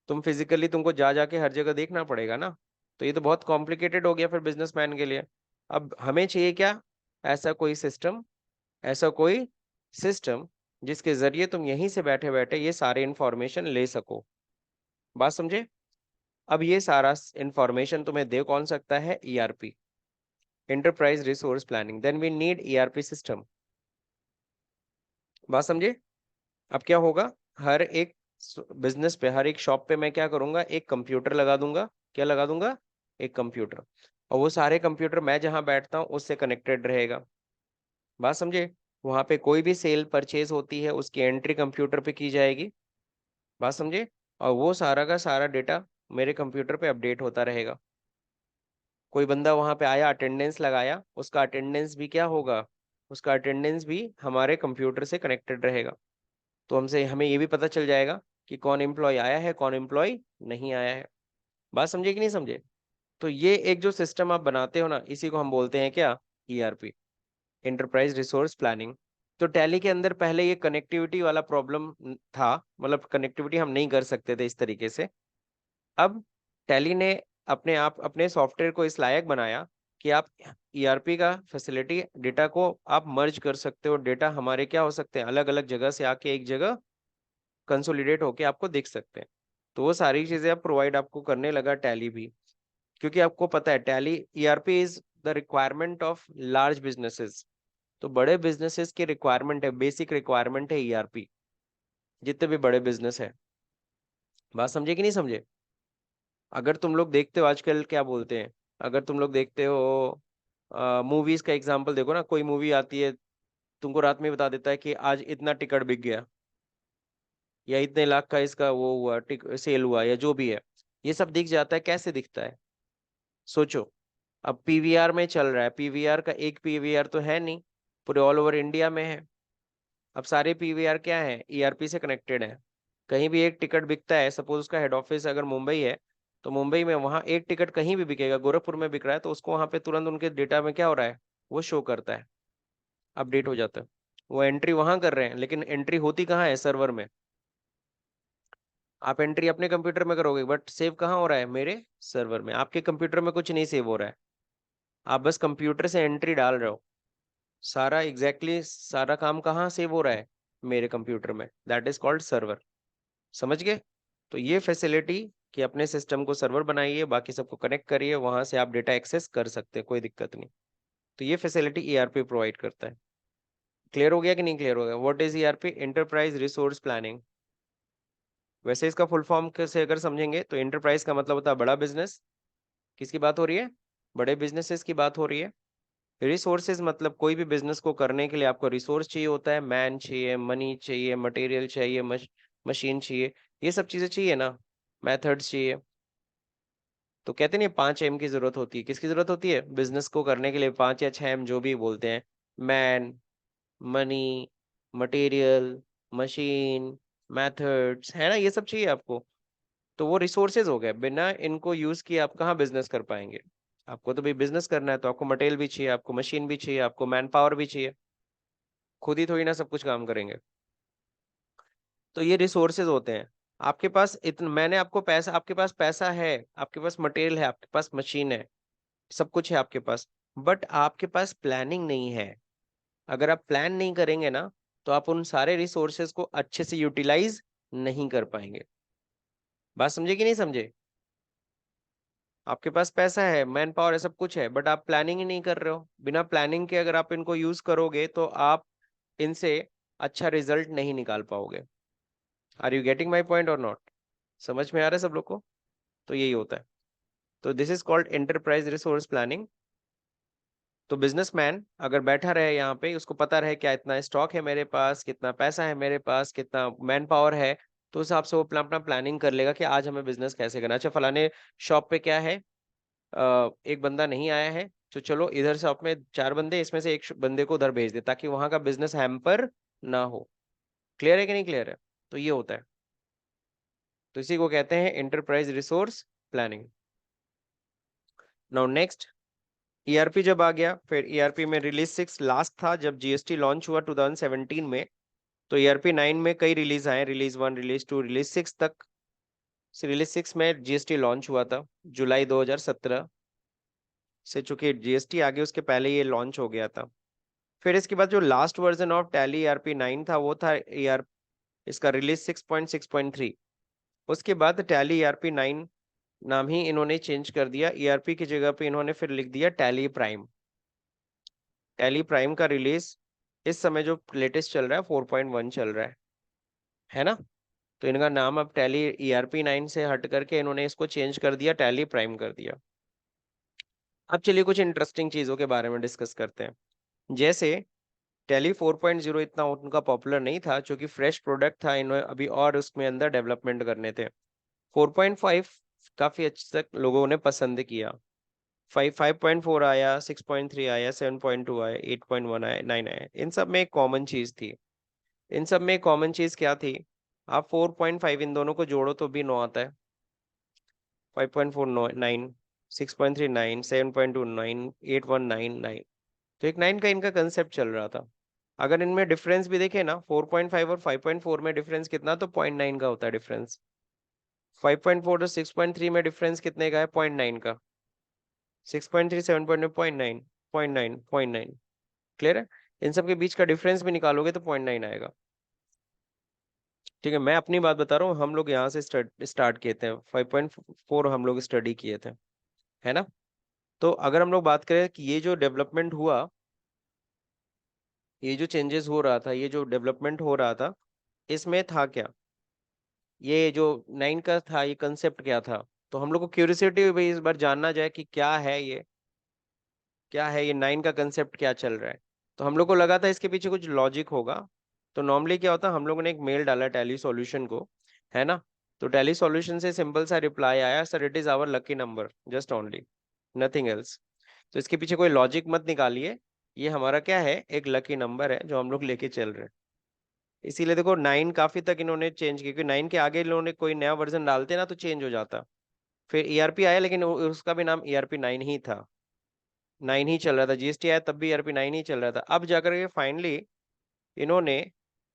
तुम फिजिकली तुमको जा जाके हर जगह देखना पड़ेगा ना। तो ये तो बहुत कॉम्प्लिकेटेड हो गया फिर बिजनेसमैन के लिए। अब हमें चाहिए क्या, ऐसा कोई सिस्टम, ऐसा कोई सिस्टम जिसके जरिए तुम यहीं से बैठे बैठे ये सारे इंफॉर्मेशन ले सको। बात समझे। अब ये सारा इंफॉर्मेशन तुम्हें दे कौन सकता है, ERP, enterprise resource planning, then we need ERP system. बात समझे। अब क्या होगा, हर एक बिजनेस पे, हर एक शॉप पे मैं क्या करूंगा, एक कंप्यूटर लगा दूंगा। क्या लगा दूंगा, एक कंप्यूटर। और वो सारे कंप्यूटर मैं जहां बैठता हूँ उससे कनेक्टेड रहेगा। बात समझे। वहां पे कोई भी सेल परचेज होती है उसकी एंट्री कंप्यूटर पे की जाएगी। बात समझे। और वो सारा का सारा डेटा मेरे कंप्यूटर पे अपडेट होता रहेगा। कोई बंदा वहां पे आया, अटेंडेंस लगाया, उसका अटेंडेंस भी क्या होगा, उसका अटेंडेंस भी हमारे कंप्यूटर से कनेक्टेड रहेगा। तो हमसे हमें ये भी पता चल जाएगा कि कौन एम्प्लॉय आया है कौन एम्प्लॉय नहीं आया है। बात समझे कि नहीं समझे। तो ये एक जो सिस्टम आप बनाते हो ना, इसी को हम बोलते हैं क्या, ईआरपी, एंटरप्राइज रिसोर्स प्लानिंग। तो टैली के अंदर पहले ये कनेक्टिविटी वाला प्रॉब्लम था, मतलब कनेक्टिविटी हम नहीं कर सकते थे इस तरीके से। अब टैली ने अपने आप अपने सॉफ्टवेयर को इस लायक बनाया कि आप ईआरपी का फैसिलिटी, डेटा को आप मर्ज कर सकते हो, डेटा हमारे क्या हो सकते हैं, अलग अलग जगह से आके एक जगह कंसोलिडेट होके आपको दिख सकते हैं। तो वो सारी चीजें आप प्रोवाइड आपको करने लगा टैली भी, क्योंकि आपको पता है tally, ERP is the requirement of large businesses. तो बड़े बिजनेसेस की रिक्वायरमेंट है, बेसिक रिक्वायरमेंट है ईआरपी, जितने भी बड़े बिजनेस है। बात समझे कि नहीं समझे। अगर तुम लोग देखते हो आजकल क्या बोलते हैं, अगर तुम लोग देखते हो मूवीज का एग्जांपल देखो ना, कोई मूवी आती है, तुमको रात में बता देता है कि आज इतना टिकट बिक गया, या इतने लाख का इसका वो हुआ, सेल हुआ, या जो भी है। ये सब दिख जाता है, कैसे दिखता है, सोचो। अब पीवीआर में चल रहा है, पीवीआर का एक पीवीआर तो है नहीं, पूरे ऑल ओवर इंडिया में है। अब सारे पीवीआर क्या है, ईआरपी से कनेक्टेड है। कहीं भी एक टिकट बिकता है, सपोज उसका हेड ऑफिस अगर मुंबई है, तो मुंबई में वहां एक टिकट कहीं भी बिकेगा, गोरखपुर में बिक रहा है, तो उसको वहां पे तुरंत उनके डेटा में क्या हो रहा है, वो शो करता है, अपडेट हो जाता है। वो एंट्री वहां कर रहे हैं, लेकिन एंट्री होती कहाँ है, सर्वर में। आप एंट्री अपने कंप्यूटर में करोगे, बट सेव कहाँ हो रहा है, मेरे सर्वर में। आपके कंप्यूटर में कुछ नहीं सेव हो रहा है, आप बस कंप्यूटर से एंट्री डाल रहे हो। सारा सारा काम कहाँ सेव हो रहा है, मेरे कंप्यूटर में, दैट इज कॉल्ड सर्वर। समझ गए। तो ये फैसिलिटी कि अपने सिस्टम को सर्वर बनाइए, बाकी सबको कनेक्ट करिए, वहां से आप डेटा एक्सेस कर सकते हैं, कोई दिक्कत नहीं। तो ये फैसिलिटी ईआरपी प्रोवाइड करता है। क्लियर हो गया कि नहीं क्लियर हो गया, what is ERP, enterprise resource planning. वैसे इसका फुल फॉर्म से अगर समझेंगे तो एंटरप्राइज का मतलब होता है बड़ा बिजनेस। किसकी बात हो रही है, बड़े बिजनेसेस की बात हो रही है। रिसोर्सेज मतलब कोई भी बिजनेस को करने के लिए आपको रिसोर्स चाहिए होता है, मैन चाहिए, मनी चाहिए, मटेरियल चाहिए, मशीन चाहिए, ये सब चीजें चाहिए ना, मेथड्स चाहिए। तो कहते नहीं 5 एम की जरूरत होती है, किसकी जरूरत होती है, बिजनेस को करने के लिए 5 या 6 एम जो भी बोलते हैं, man, money, material, machine, methods, है ना, ये सब चाहिए आपको। तो वो रिसोर्सेज हो गए, बिना इनको यूज किए आप कहाँ बिजनेस कर पाएंगे। आपको तो भाई बिजनेस करना है, तो आपको मटेरियल भी चाहिए, आपको मशीन भी चाहिए, आपको मैन पावर भी चाहिए, खुद ही थोड़ी ना सब कुछ काम करेंगे। तो ये रिसोर्सेज होते हैं। आपके पास इतना, मैंने आपको पैसा, आपके पास पैसा है, आपके पास मटेरियल है, आपके पास मशीन है, सब कुछ है आपके पास, बट आपके पास प्लानिंग नहीं है। अगर आप प्लान नहीं करेंगे ना, तो आप उन सारे रिसोर्सेज को अच्छे से यूटिलाइज नहीं कर पाएंगे। बात समझे कि नहीं समझे? आपके पास पैसा है, मैन पावर है, सब कुछ है, बट आप प्लानिंग ही नहीं कर रहे हो। बिना प्लानिंग के अगर आप इनको यूज करोगे तो आप इनसे अच्छा रिजल्ट नहीं निकाल पाओगे। Are you getting my point और नॉट? समझ में आ रहा है सब लोग को? तो यही होता है। तो this is called enterprise resource planning. तो बिजनेसमैन अगर बैठा रहे यहाँ पे, उसको पता रहे क्या इतना स्टॉक है मेरे पास, कितना पैसा है मेरे पास, कितना मैन पावर है, तो उस हिसाब से वो अपना प्लानिंग कर लेगा कि आज हमें बिजनेस कैसे करना है। अच्छा, फलाने शॉप पे क्या है, एक बंदा नहीं आया है, तो चलो इधर शॉप में 4 बंदे, इसमें से एक बंदे को उधर भेज दे, ताकि वहां का बिजनेस हैम्पर ना हो। क्लियर है कि नहीं क्लियर है? तो ये होता है। तो इसी को कहते हैं enterprise resource planning. Now next, ERP जब आ गया, फिर ईआरपी में रिलीज 6 लास्ट था जब जीएसटी लॉन्च हुआ 2017 में। तो ईआरपी 9 में कई रिलीज आए, रिलीज 1, रिलीज 2, रिलीज 6 तक। रिलीज 6 में जीएसटी लॉन्च हुआ था जुलाई 2017 से। चूंकि जीएसटी आ गया उसके पहले ये लॉन्च हो गया था। फिर इसके बाद जो last version of tally ERP 9 था, वो था ईआर इसका रिलीज 6.6.3। उसके बाद टैली ईआरपी 9 नाम ही इन्होंने चेंज कर दिया, ईआरपी की जगह पे इन्होंने फिर लिख दिया टैली प्राइम। टैली प्राइम का रिलीज इस समय जो लेटेस्ट चल रहा है 4.1 चल रहा है ना? तो इनका नाम अब टैली ईआरपी 9 से हट करके इन्होंने इसको चेंज कर दिया, टैली प्राइम कर दिया। अब चलिए कुछ इंटरेस्टिंग चीजों के बारे में डिस्कस करते हैं। जैसे टैली 4.0 इतना उनका पॉपुलर नहीं था, क्योंकि फ्रेश प्रोडक्ट था, इन्होंने अभी और उसमें अंदर डेवलपमेंट करने थे। 4.5 काफी अच्छे तक लोगों ने पसंद किया। 5.4 आया, 6.3 आया, 7.2 आया, 8.1 आया, 9 आया। इन सब में एक कॉमन चीज थी। इन सब में कॉमन चीज क्या थी? आप 4.5 इन दोनों को जोड़ो तो भी 9 आता है। 5.4 9, 6.3 9, 7.2 9, 8.1 9 9। तो एक 9 का इनका कंसेप्ट चल रहा था। अगर इनमें डिफरेंस भी देखे ना, 4.5 और 5.4 में डिफरेंस कितना, तो 0.9 का होता है डिफरेंस। 5.4 और 6.3 में डिफरेंस कितने का है? 0.9 का। 6.3 7.9 0.9 0.9। क्लियर है? इन सब के बीच का डिफरेंस भी निकालोगे तो 0.9 आएगा। ठीक है, मैं अपनी बात बता रहा हूँ, हम लोग यहाँ से स्टार्ट किए थे, 5.4 हम लोग स्टडी किए थे, है ना? तो अगर हम लोग बात करें कि ये जो डेवलपमेंट हुआ, ये जो चेंजेस हो रहा था, ये जो डेवलपमेंट हो रहा था, इसमें था क्या? ये जो 9 का था, ये कंसेप्ट क्या था? तो हम लोग को क्यूरियोसिटी हुई भाई, इस बार जानना जाए कि क्या है ये, क्या है ये 9 का कंसेप्ट, क्या चल रहा है। तो हम लोग को लगा था इसके पीछे कुछ लॉजिक होगा। तो नॉर्मली क्या होता है, हम लोगों ने एक मेल डाला टैली सॉल्यूशन को, है ना? तो टैली सॉल्यूशन से सिंपल सा रिप्लाई आया, sir it is our lucky number, just only, nothing else. तो इसके पीछे कोई लॉजिक मत निकालिए, ये हमारा क्या है, एक लकी नंबर है जो हम लोग लेके चल रहे हैं। इसीलिए देखो 9 काफी तक इन्होंने चेंज किया, क्योंकि 9 के आगे इन्होंने कोई नया वर्जन डालते ना तो चेंज हो जाता। फिर ईआरपी आया, लेकिन उसका भी नाम ईआरपी 9 ही था, 9 ही चल रहा था। जीएसटी आया तब भी ईआरपी 9 ही चल रहा था। अब जाकर के फाइनली इन्होंने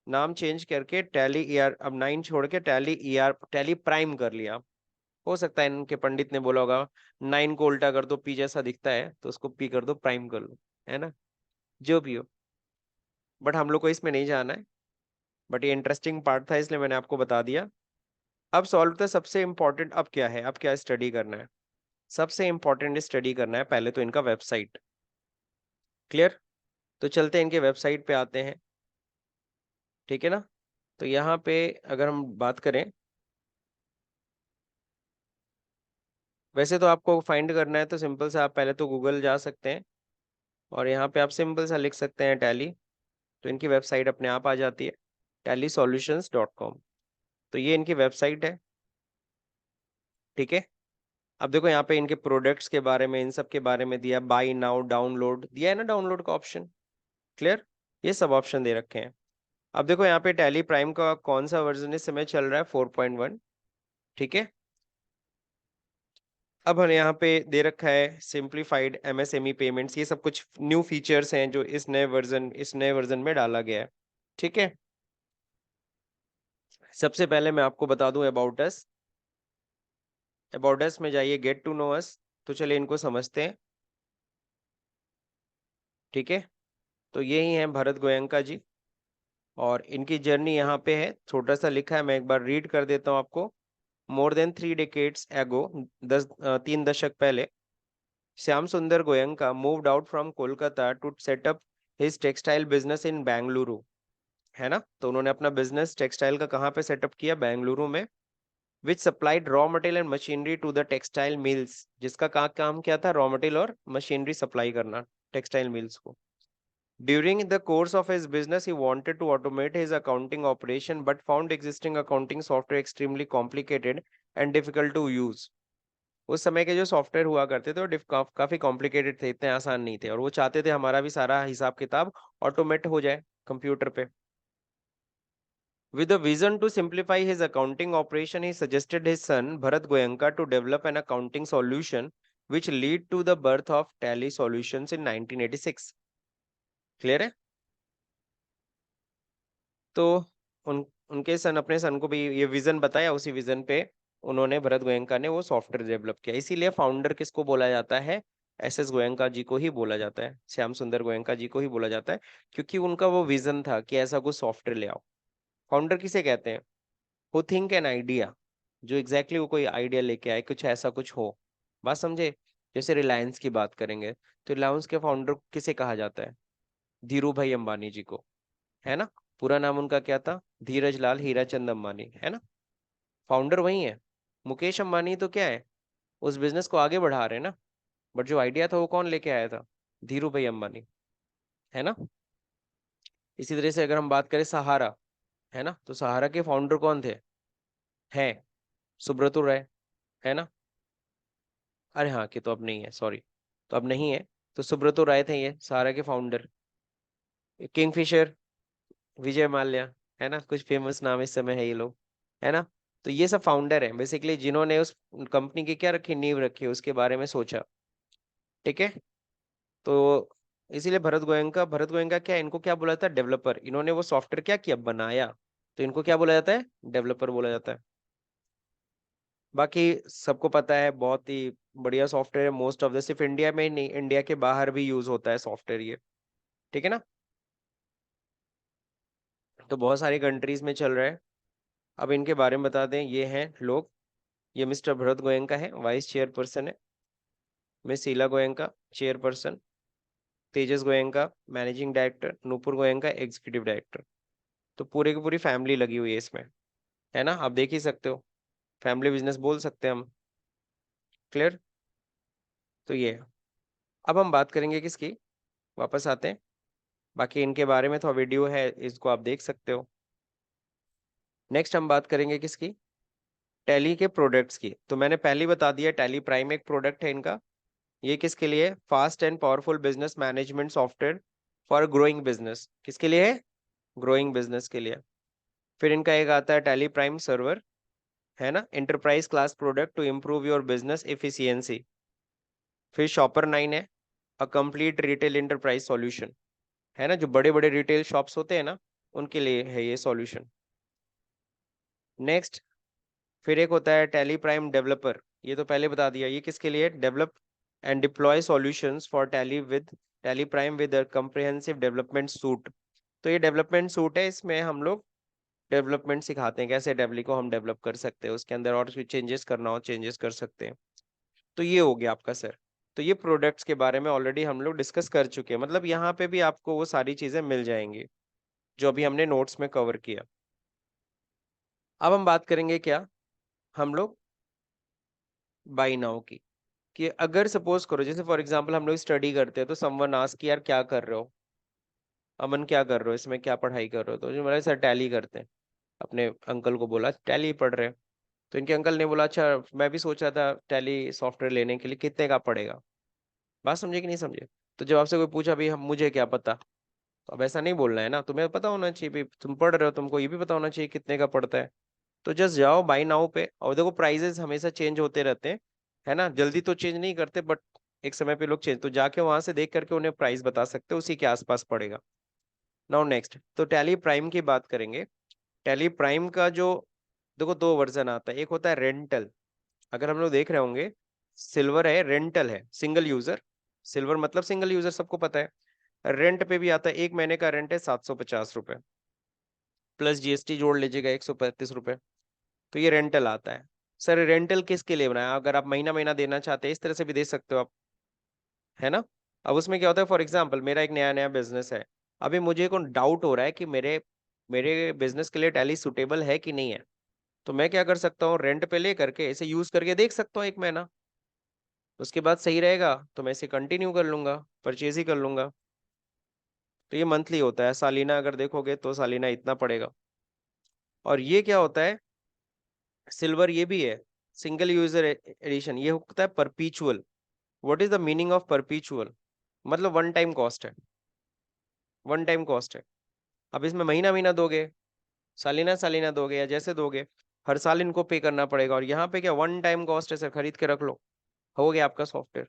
नाम चेंज करके टैली ईआर, अब 9 छोड़ के टैली ईआर, टैली प्राइम कर लिया। हो सकता है इनके पंडित ने बोला होगा 9 को उल्टा कर दो, पी जैसा दिखता है तो उसको पी कर दो, प्राइम कर लो, है ना? जो भी हो, बट हम लोग को इसमें नहीं जाना है। बट ये इंटरेस्टिंग पार्ट था, इसलिए मैंने आपको बता दिया। अब सॉल्व तो सबसे इंपॉर्टेंट अब क्या है, अब क्या स्टडी करना है? सबसे इंपॉर्टेंट स्टडी करना है पहले तो इनका वेबसाइट। क्लियर? तो चलते हैं इनके वेबसाइट पे आते हैं, ठीक है ना? तो यहाँ पे अगर हम बात करें, वैसे तो आपको फाइंड करना है तो सिंपल सा आप पहले तो गूगल जा सकते हैं, और यहाँ पे आप सिंपल सा लिख सकते हैं टैली, तो इनकी वेबसाइट अपने आप आ जाती है, tallysolutions.com। तो ये इनकी वेबसाइट है, ठीक है? अब देखो यहाँ पे इनके प्रोडक्ट्स के बारे में, इन सब के बारे में दिया, बाई नाउ, डाउनलोड दिया है ना, डाउनलोड का ऑप्शन। क्लियर? ये सब ऑप्शन दे रखे हैं। अब देखो यहाँ पे टैली प्राइम का कौन सा वर्जन इस समय चल रहा है, 4.1, ठीक है? अब हम यहाँ पे दे रखा है सिंप्लीफाइड एमएसएमई पेमेंट्स, ये सब कुछ न्यू फीचर्स हैं जो इस नए वर्जन में डाला गया है। ठीक है, सबसे पहले मैं आपको बता दूं अबाउट अस में जाइए, गेट टू नो अस। तो चलिए इनको समझते हैं। ठीक है, तो यही है भरत गोयंका जी, और इनकी जर्नी यहाँ पे है, छोटा सा लिखा है, मैं एक बार रीड कर देता हूँ आपको। मोर देन 3 decades एगो, 3 दशक पहले, Shyam Sundar Goenka moved out from Kolkata to set up his textile business in Bengaluru. है ना, तो उन्होंने अपना बिजनेस टेक्सटाइल का कहाँ पे सेटअप किया? बेंगलुरु में। Which supplied raw material and machinery to the textile mills, जिसका काम क्या था? रॉ मटेरियल और मशीनरी सप्लाई करना टेक्सटाइल मिल्स को। During the course of his business, he wanted to automate his accounting operation but found existing accounting software extremely complicated and difficult to use. उस समय के जो सॉफ्टवेयर हुआ करते थे वो काफी कॉम्प्लिकेटेड थे, इतने आसान नहीं थे, और वो चाहते थे हमारा भी सारा हिसाब किताब ऑटोमेट हो जाए कंप्यूटर पे। With a vision to simplify his accounting operation, he suggested his son Bharat Goenka to develop an accounting solution which led to the birth of Tally Solutions in 1986. Clear है? तो उनके सन अपने सन को भी ये विजन बताया, उसी विजन पे उन्होंने, भरत गोयंका ने, वो सॉफ्टवेयर डेवलप किया। इसीलिए फाउंडर किसको बोला जाता है? एस गोयंका जी को ही बोला जाता है, श्याम सुंदर गोयंका जी को ही बोला जाता है, क्योंकि उनका वो विजन था कि ऐसा कुछ सॉफ्टवेयर ले आओ। फाउंडर किसे कहते हैं? हु थिंक एन आइडिया, जो एग्जैक्टली वो कोई आइडिया लेके आए, कुछ ऐसा कुछ हो। बात समझे? जैसे रिलायंस की बात करेंगे तो रिलायंस के फाउंडर किसे कहा जाता है? धीरू भाई अंबानी जी को। है ना, पूरा नाम उनका क्या था? धीरज लाल हीराचंद अंबानी, है ना। फाउंडर वही है। मुकेश अंबानी तो क्या है, उस बिजनेस को आगे बढ़ा रहे हैं ना, बट जो आइडिया था वो कौन लेके आया था? धीरू भाई अंबानी, है ना। इसी तरह से अगर हम बात करें सहारा, है ना, तो सहारा के फाउंडर कौन थे? है सुब्रतो राय, है ना। अरे हाँ, कि तो अब नहीं है, सॉरी, तो अब नहीं है। तो सुब्रतो राय थे ये सहारा के फाउंडर। किंगफिशर, विजय माल्या, है ना, कुछ फेमस नाम इस समय है ये लोग, है ना। तो ये सब फाउंडर है बेसिकली, जिन्होंने उस कंपनी की क्या रखी, नींव रखी, उसके बारे में सोचा। ठीक है, तो इसीलिए भरत गोयंका क्या है? इनको क्या बोला जाता है? डेवलपर। इन्होंने वो सॉफ्टवेयर क्या किया? बनाया। तो इनको क्या बोला जाता है? डेवलपर बोला जाता है। बाकी सबको पता है, बहुत ही बढ़िया सॉफ्टवेयर है, मोस्ट ऑफ द, सिर्फ इंडिया में ही नहीं, इंडिया के बाहर भी यूज होता है सॉफ्टवेयर ये। ठीक है ना, तो बहुत सारी कंट्रीज में चल रहा है। अब इनके बारे में बता दें, ये हैं लोग। ये मिस्टर भरत गोयंका है, वाइस चेयरपर्सन है। Miss Sheela Goenka, chairperson. Tejas Goenka, managing director. Nupur Goenka, executive director. तो पूरे की पूरी फैमिली लगी हुई है इसमें, है ना, आप देख ही सकते हो। फैमिली बिजनेस बोल सकते हैं हम। क्लियर? तो ये है। अब हम बात करेंगे किसकी, वापस आते हैं। बाकी इनके बारे में तो वीडियो है, इसको आप देख सकते हो। नेक्स्ट हम बात करेंगे किसकी? टैली के प्रोडक्ट्स की। तो मैंने पहले ही बता दिया, टैली प्राइम एक प्रोडक्ट है इनका। ये किसके लिए? Fast and powerful business management software for growing business. किसके लिए है? ग्रोइंग बिजनेस के लिए। फिर इनका एक आता है टैली प्राइम सर्वर, है ना, enterprise class product to improve your business efficiency. फिर शॉपर 9 है, a complete retail enterprise solution, है ना, जो बड़े बड़े रिटेल शॉप्स होते हैं ना, उनके लिए है ये सॉल्यूशन। नेक्स्ट, फिर एक होता है टैली प्राइम डेवलपर। ये तो पहले बता दिया, ये किसके लिए? Develop and deploy solutions for tally prime with comprehensive development suit. तो ये डेवलपमेंट सूट है, इसमें हम लोग डेवलपमेंट सिखाते हैं, कैसे टैली को हम डेवलप कर सकते हैं, उसके अंदर और कुछ चेंजेस करना हो चेंजेस कर सकते हैं। तो ये हो गया आपका सर। तो ये प्रोडक्ट्स के बारे में ऑलरेडी हम लोग डिस्कस कर चुके हैं, मतलब यहाँ पे भी आपको वो सारी चीजें मिल जाएंगी जो अभी हमने नोट्स में कवर किया। अब हम बात करेंगे क्या, हम लोग बाई नाउ की। कि अगर सपोज करो, जैसे फॉर एग्जांपल हम लोग स्टडी करते हैं, तो समवन आस्क कि यार क्या कर रहे हो, अमन क्या कर रहे हो, इसमें क्या पढ़ाई कर रहे हो? तो जो मेरे सर टैली करते हैं, अपने अंकल को बोला टैली पढ़ रहे हैं। तो इनके अंकल ने बोला अच्छा, मैं भी सोच रहा था टैली सॉफ्टवेयर लेने के लिए, कितने का पड़ेगा? बात समझे कि नहीं समझे? तो जब आपसे कोई पूछा भी, हम मुझे क्या पता, तो अब ऐसा नहीं बोलना है ना, तुम्हें पता होना चाहिए भी, तुम पढ़ रहे हो, तुमको ये भी पता होना चाहिए कितने का पड़ता है। तो जस्ट जाओ बाई नाउ पे, और देखो प्राइजेस हमेशा चेंज होते रहते हैं, है ना, जल्दी तो चेंज नहीं करते बट एक समय पे लोग चेंज, तो जाके वहां से देख करके उन्हें प्राइस बता सकते हो, उसी के आसपास पड़ेगा। नाउ नेक्स्ट, तो टैली प्राइम की बात करेंगे। टैली प्राइम का जो, देखो दो वर्जन आता है, एक होता है रेंटल। अगर हम लोग देख रहे होंगे, सिल्वर है, रेंटल है, सिंगल यूजर। सिल्वर मतलब सिंगल यूजर, सबको पता है। रेंट पे भी आता है, एक महीने का रेंट है 750 रुपए, प्लस जीएसटी जोड़ लीजिएगा 135 रुपए। तो ये रेंटल आता है। सर रेंटल किसके लिए बनाया, अगर आप महीना महीना देना चाहते हैं इस तरह से भी दे सकते हो आप, है ना। अब उसमें क्या होता है, फॉर एग्जाम्पल मेरा एक नया नया बिजनेस है, अभी मुझे को डाउट हो रहा है कि मेरे मेरे बिजनेस के लिए टैली सुटेबल है कि नहीं है। तो मैं क्या कर सकता हूँ, रेंट पे ले करके इसे यूज करके देख सकता हूँ एक महीना, उसके बाद सही रहेगा तो मैं इसे कंटिन्यू कर लूंगा, परचेज ही कर लूंगा। तो ये मंथली होता है, सालीना अगर देखोगे तो सालीना इतना पड़ेगा। और ये क्या होता है, सिल्वर ये भी है, सिंगल यूजर एडिशन, ये होता है परपीचुअल। What is the meaning of परपीचुअल, मतलब वन टाइम कॉस्ट है, वन टाइम कॉस्ट है। अब इसमें महीना महीना दोगे, सालीना सालीना दोगे, या जैसे दोगे, हर साल इनको पे करना पड़ेगा। और यहाँ पे क्या वन टाइम कॉस्ट है सर, खरीद के रख लो, हो गया आपका सॉफ्टवेयर।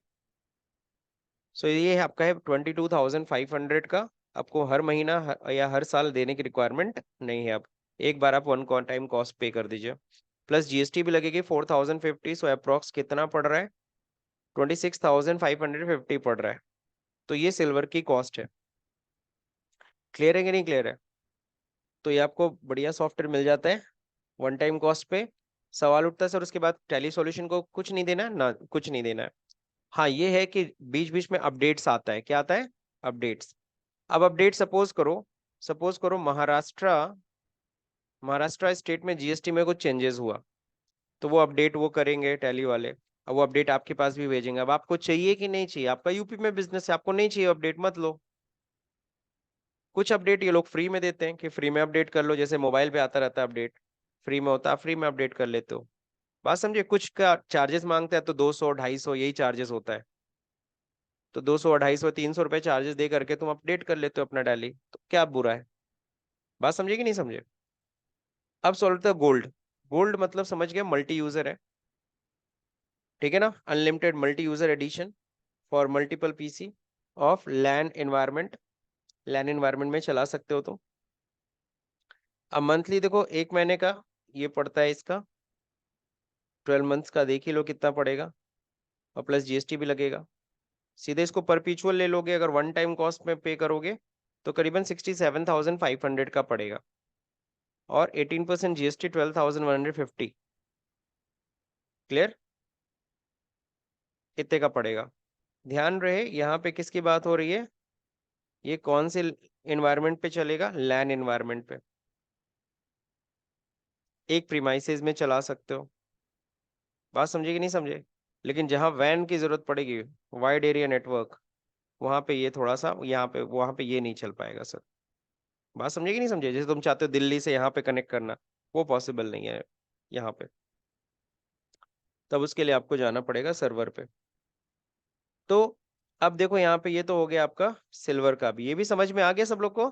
सो ये आपका है 22,500 का। आपको हर महीना या हर साल देने की रिक्वायरमेंट नहीं है। अब एक बार आप वन टाइम कॉस्ट पे कर दीजिए, प्लस जीएसटी भी लगेगी 4,050। सो अप्रोक्स कितना पड़ रहा है, 26,550 पड़ रहा है। तो ये सिल्वर की कॉस्ट है। क्लियर है कि नहीं क्लियर है। तो ये आपको बढ़िया सॉफ्टवेयर मिल जाता है वन टाइम कॉस्ट पे। सवाल उठता है सर उसके बाद टैली सॉल्यूशन को कुछ नहीं देना है ना, कुछ नहीं देना है। हाँ ये है कि बीच बीच में अपडेट्स आता है, क्या आता है, अपडेट्स। अब अपडेट सपोज करो महाराष्ट्र, महाराष्ट्र स्टेट में जीएसटी में कुछ चेंजेस हुआ, तो वो अपडेट वो करेंगे टैली वाले। अब वो अपडेट आपके पास भी भेजेंगे। अब आपको चाहिए कि नहीं चाहिए, आपका यूपी में बिजनेस है, आपको नहीं चाहिए अपडेट मत लो। कुछ अपडेट ये लोग फ्री में देते हैं कि फ्री में अपडेट कर लो, जैसे मोबाइल पे आता रहता है अपडेट, फ्री में होता है, फ्री में अपडेट कर लेते हो। बात समझिए, कुछ का चार्जेस मांगता है तो 200 250 यही चार्जेस होता है। तो 200 250 300 रुपए चार्जेस दे करके तुम अपडेट कर लेते हो अपना डेली, तो क्या बुरा है। बात समझे कि नहीं समझे। अब सॉल्व होता है गोल्ड। गोल्ड मतलब समझ गए, मल्टी यूजर है, ठीक है ना, unlimited multi user edition for multiple PC of LAN environment, LAN environment में चला सकते हो। तो अब मंथली देखो, एक महीने का ये पड़ता है इसका, 12 मंथ्स का देख ही लो कितना पड़ेगा, और प्लस जीएसटी भी लगेगा। सीधे इसको परपीचुअल ले लोगे, अगर वन टाइम कॉस्ट में पे करोगे तो करीबन 67,500 का पड़ेगा, और 18% जीएसटी 12,150। क्लियर, इतने का पड़ेगा। ध्यान रहे यहाँ पे किसकी बात हो रही है, ये कौन से एनवायरनमेंट पे चलेगा, लैन एनवायरनमेंट पे। एक प्रीमाइसेस में चला सकते हो, बात समझे कि नहीं समझे। लेकिन जहाँ वैन की जरूरत पड़ेगी, वाइड एरिया नेटवर्क, वहां पे ये थोड़ा सा, यहाँ पे वहां पे ये नहीं चल पाएगा सर। बात समझे कि नहीं समझे, जैसे तुम चाहते हो दिल्ली से यहाँ पे कनेक्ट करना, वो पॉसिबल नहीं है यहाँ पे। तब उसके लिए आपको जाना पड़ेगा सर्वर पे। तो अब देखो यहाँ पे, ये तो हो गया आपका सिल्वर का भी, ये भी समझ में आ गया सब लोग को।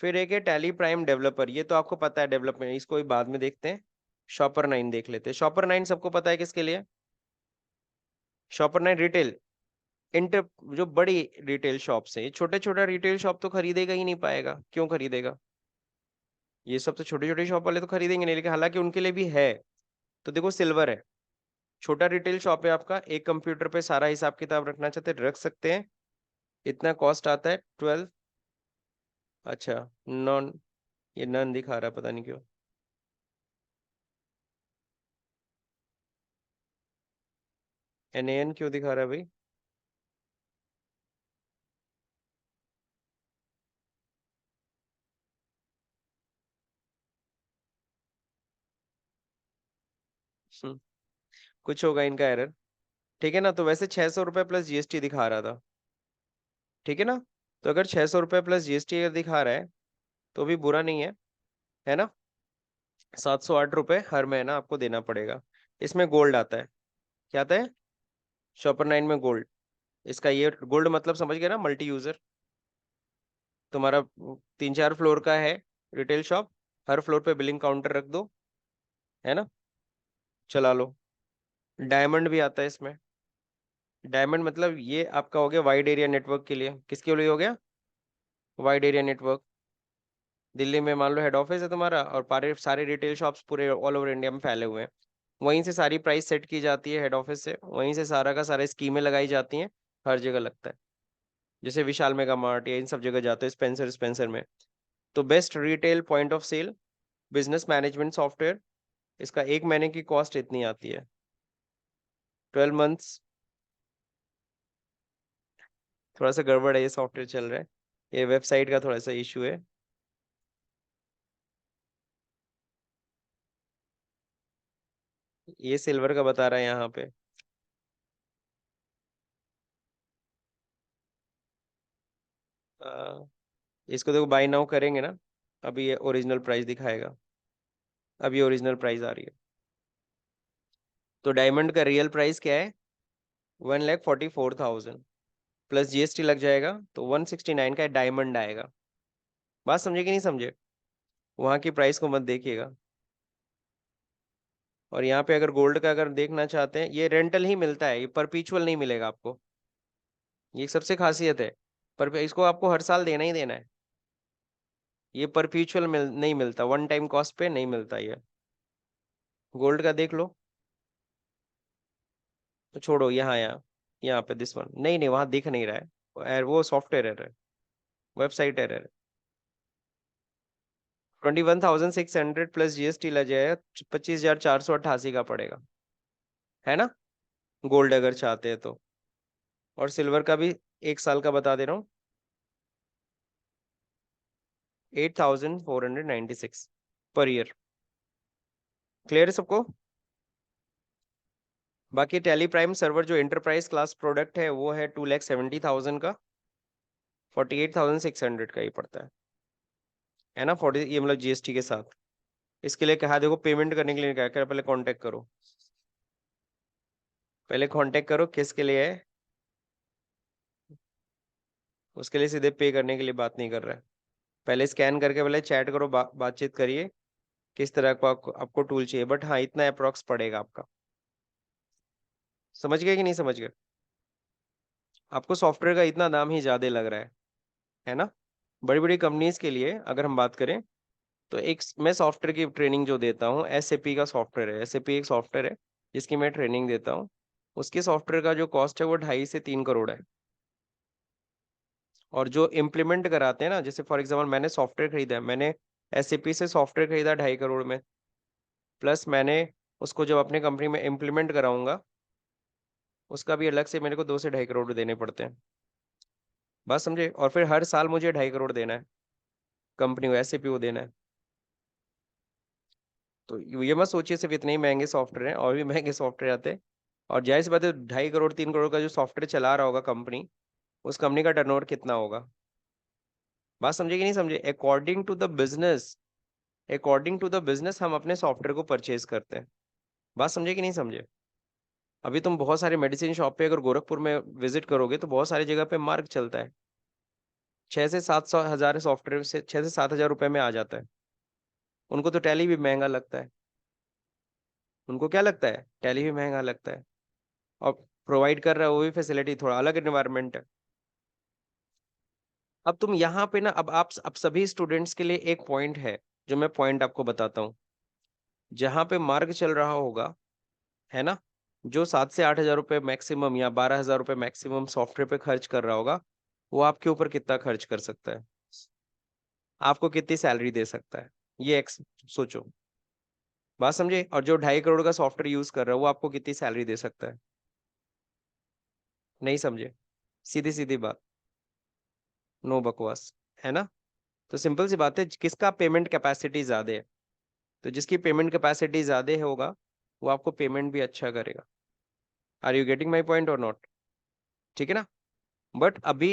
फिर एक है टैली प्राइम डेवलपर, ये तो आपको पता है डेवलपमेंट, इसको भी बाद में देखते हैं। शॉपर 9 देख लेते हैं। शॉपर 9 सबको पता है किसके लिए, शॉपर 9 रिटेल, इंटर, जो बड़ी रिटेल शॉप है, छोटे छोटा रिटेल शॉप तो खरीदेगा ही नहीं पाएगा, क्यों खरीदेगा, ये सब तो छोटे छोटे शॉप वाले तो खरीदेंगे नहीं, लेकिन हालांकि उनके लिए भी है। तो देखो सिल्वर है, छोटा रिटेल शॉप है आपका, एक कंप्यूटर पे सारा हिसाब किताब रखना चाहते हैं रख सकते हैं। इतना कॉस्ट आता है 12। अच्छा, नॉन, ये नन दिखा रहा है पता नहीं क्यों। NAN क्यों दिखा रहा है भाई। हम्म, कुछ होगा इनका एरर। ठीक है ना, तो वैसे 600 रुपये प्लस जीएसटी दिखा रहा था, ठीक है ना। तो अगर 600 रुपये प्लस जीएसटी अगर दिखा रहा है तो भी बुरा नहीं है ना। 708 रुपये हर महीना आपको देना पड़ेगा। इसमें गोल्ड आता है, क्या आता है, शॉपर 9 में गोल्ड। इसका ये गोल्ड मतलब समझ गए ना, मल्टी यूजर। तुम्हारा 3 4 फ्लोर का है रिटेल शॉप, हर फ्लोर पे बिलिंग काउंटर रख दो, है ना, चला लो। डायमंड भी आता है इसमें। डायमंड मतलब ये आपका हो गया वाइड एरिया नेटवर्क के लिए। किसके लिए हो गया? Wide area network. दिल्ली में मान लो हेड ऑफिस है तुम्हारा, और सारे सारे रिटेल शॉप्स पूरे ऑल ओवर इंडिया में फैले हुए हैं। वहीं से सारी प्राइस सेट की जाती है हेड ऑफिस से, वहीं से सारा का सारा स्कीमें लगाई जाती हैं। हर जगह लगता है। जैसे विशाल मेगा मार्ट या इन सब जगह जाते हैं, स्पेंसर स्पेंसर में। तो best retail point of sale business management software, इसका एक महीने की कॉस्ट इतनी आती है, 12 मंथ्स। थोड़ा सा गड़बड़ है ये सॉफ्टवेयर चल रहा है, ये वेबसाइट का थोड़ा सा इशू है। ये सिल्वर का बता रहा है यहाँ पे। आ, इसको देखो बाय नाउ करेंगे ना, अभी ये ओरिजिनल प्राइस दिखाएगा। अभी ओरिजिनल प्राइस आ रही है। तो डायमंड का रियल प्राइस क्या है? 1,44,000 प्लस जीएसटी लग जाएगा, तो 169 का डायमंड आएगा। बात समझे कि नहीं समझे? वहां की प्राइस को मत देखिएगा। और यहाँ पे अगर गोल्ड का अगर देखना चाहते हैं, ये रेंटल ही मिलता है, ये परपीचुअल नहीं मिलेगा आपको। ये सबसे खासियत है। पर इसको आपको हर साल देना ही देना है। ये परपीचुअल नहीं मिलता, वन टाइम कॉस्ट पे नहीं मिलता ये। गोल्ड का देख लो। तो छोड़ो, यहाँ पे दिस वन, नहीं नहीं वहां दिख नहीं रहा है। वो सॉफ्टवेयर एरर है, वेबसाइट एरर है। 21,600 प्लस जीएसटी लग जाएगा, 25,488 का पड़ेगा। है ना? गोल्ड अगर चाहते हैं तो। और सिल्वर का भी एक साल का बता दे रहा हूँ, 8,496 पर ईयर। क्लियर है सबको? बाकी टेली प्राइम सर्वर जो एंटरप्राइज क्लास प्रोडक्ट है वो है 2,70,000 का, 48,600 का ही पड़ता है ना? 40, ये मतलब जीएसटी के साथ। इसके लिए कहा, देखो पेमेंट करने के लिए क्या कर, पहले कांटेक्ट करो। पहले कांटेक्ट करो, किसके लिए है? उसके लिए सीधे पे करने के लिए बात नहीं कर रहा है। पहले स्कैन करके पहले चैट करो, बातचीत करिए, किस तरह को आपको टूल चाहिए। बट हाँ, इतना अप्रोक्स पड़ेगा आपका। समझ गए कि नहीं समझ गए? आपको सॉफ्टवेयर का इतना दाम ही ज्यादा लग रहा है ना? बड़ी बड़ी कंपनीज के लिए अगर हम बात करें, तो एक मैं सॉफ्टवेयर की ट्रेनिंग जो देता हूँ, एसएपी का सॉफ्टवेयर है। एसएपी एक सॉफ्टवेयर है जिसकी मैं ट्रेनिंग देता हूँ। उसके सॉफ्टवेयर का जो कॉस्ट है वो 2.5 से 3 करोड़ है। और जो इम्प्लीमेंट कराते हैं ना, जैसे फॉर एग्जाम्पल मैंने सॉफ्टवेयर खरीदा है, मैंने एसएपी से सॉफ्टवेयर खरीदा 2.5 करोड़ में। प्लस मैंने उसको जब अपने कंपनी में इम्प्लीमेंट कराऊंगा, उसका भी अलग से मेरे को 2 से 2.5 करोड़ देने पड़ते हैं। बात समझे? और फिर हर साल मुझे 2.5 करोड़ देना है कंपनी को, एसएपी को देना है। तो ये मत सोचिए सिर्फ इतने ही महंगे सॉफ्टवेयर हैं, और भी महंगे सॉफ्टवेयर आते हैं। और जाहिर सी बात है, 2.5 करोड़ 3 करोड़ का जो सॉफ्टवेयर चला रहा होगा कंपनी, उस कंपनी का टर्नओवर कितना होगा? बात समझे कि नहीं समझे? अकॉर्डिंग टू द बिजनेस हम अपने सॉफ्टवेयर को परचेज करते हैं। बात समझे कि नहीं समझे? अभी तुम बहुत सारे मेडिसिन शॉप पे अगर गोरखपुर में विजिट करोगे, तो बहुत सारी जगह पे मार्क चलता है, 6 से 7 हजार सॉफ्टवेयर से 6 से 7 हजार रुपए में आ जाता है। उनको तो टैली भी महंगा लगता है। उनको क्या लगता है? टैली भी महंगा लगता है। और प्रोवाइड कर रहा है वो भी फैसिलिटी, थोड़ा अलग एनवायरनमेंट है। अब तुम यहाँ पे ना, अब सभी स्टूडेंट्स के लिए एक पॉइंट है, जो मैं पॉइंट आपको बताता हूँ। जहाँ पे मार्क चल रहा होगा, है ना, जो 7 से 8 हजार रुपए मैक्सिमम या 12 हजार रुपए मैक्सिमम सॉफ्टवेयर पे खर्च कर रहा होगा, वो आपके ऊपर कितना खर्च कर सकता है? आपको कितनी सैलरी दे सकता है? ये एक्स सोचो। बात समझे? और जो 2.5 करोड़ का सॉफ्टवेयर यूज कर रहा है, वो आपको कितनी सैलरी दे सकता है? नहीं समझे? सीधी सीधी बात, नो बकवास, है ना? तो सिंपल सी बात है, किसका पेमेंट कैपेसिटी ज्यादा है? तो जिसकी पेमेंट कैपेसिटी ज्यादा होगा, वो आपको पेमेंट भी अच्छा करेगा। Are you getting my point और नॉट? ठीक है ना? बट अभी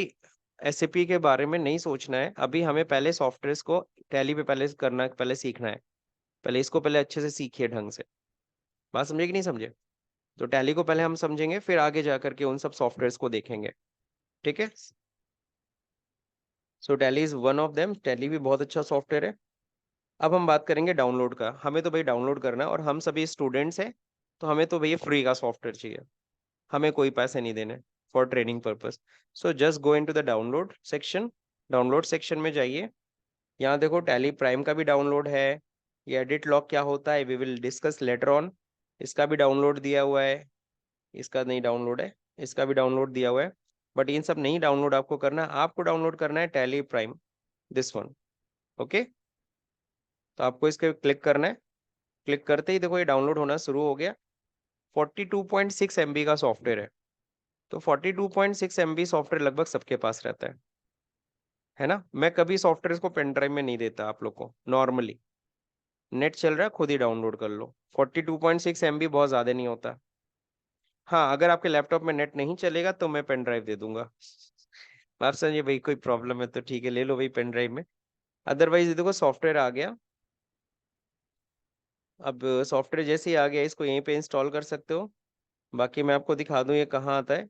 एसएपी के बारे में नहीं सोचना है, अभी हमें पहले सॉफ्टवेयर को टैली पे पहले करना, पहले सीखना है। पहले इसको पहले अच्छे से सीखिए ढंग से। बात समझे कि नहीं समझे? तो टैली को पहले हम समझेंगे, फिर आगे जा करके उन सब सॉफ्टवेयर को देखेंगे। ठीक है? So Tally is one of them, Tally भी बहुत अच्छा सॉफ्टवेयर है। अब हम बात करेंगे डाउनलोड का। हमें तो भाई डाउनलोड करना है, और हम सभी स्टूडेंट्स हैं, तो हमें तो भैया फ्री का सॉफ्टवेयर चाहिए, हमें कोई पैसे नहीं देने for training purpose. So just go into the download section, download section में जाइए। यहाँ देखो टैली प्राइम का भी डाउनलोड है। ये एडिट लॉग क्या होता है we will discuss later on. इसका भी डाउनलोड दिया हुआ है, इसका नहीं डाउनलोड है, इसका भी डाउनलोड दिया हुआ है। बट इन सब नहीं डाउनलोड आपको करना है, आपको डाउनलोड करना है Tally prime, this one. Okay, तो आपको इस पे क्लिक करना है। क्लिक करते ही देखो ये डाउनलोड होना शुरू हो गया। 42.6 MB का सॉफ्टवेयर है। तो 42.6 MB सॉफ्टवेयर लगभग सबके पास रहता है ना। मैं कभी सॉफ्टवेयर को पेन ड्राइव में नहीं देता आप लोग को, नॉर्मली नेट चल रहा है खुद ही डाउनलोड कर लो। 42.6 MB बहुत ज्यादा नहीं होता। हाँ, अगर आपके लैपटॉप में नेट नहीं चलेगा तो मैं पेन ड्राइव दे दूंगा। आप समझिए भाई, कोई प्रॉब्लम है तो ठीक है, ले लो भाई पेन ड्राइव में। अदरवाइज देखो सॉफ्टवेयर आ गया। अब सॉफ्टवेयर जैसे ही आ गया इसको यहीं पे इंस्टॉल कर सकते हो। बाकी मैं आपको दिखा दूं ये कहाँ आता है।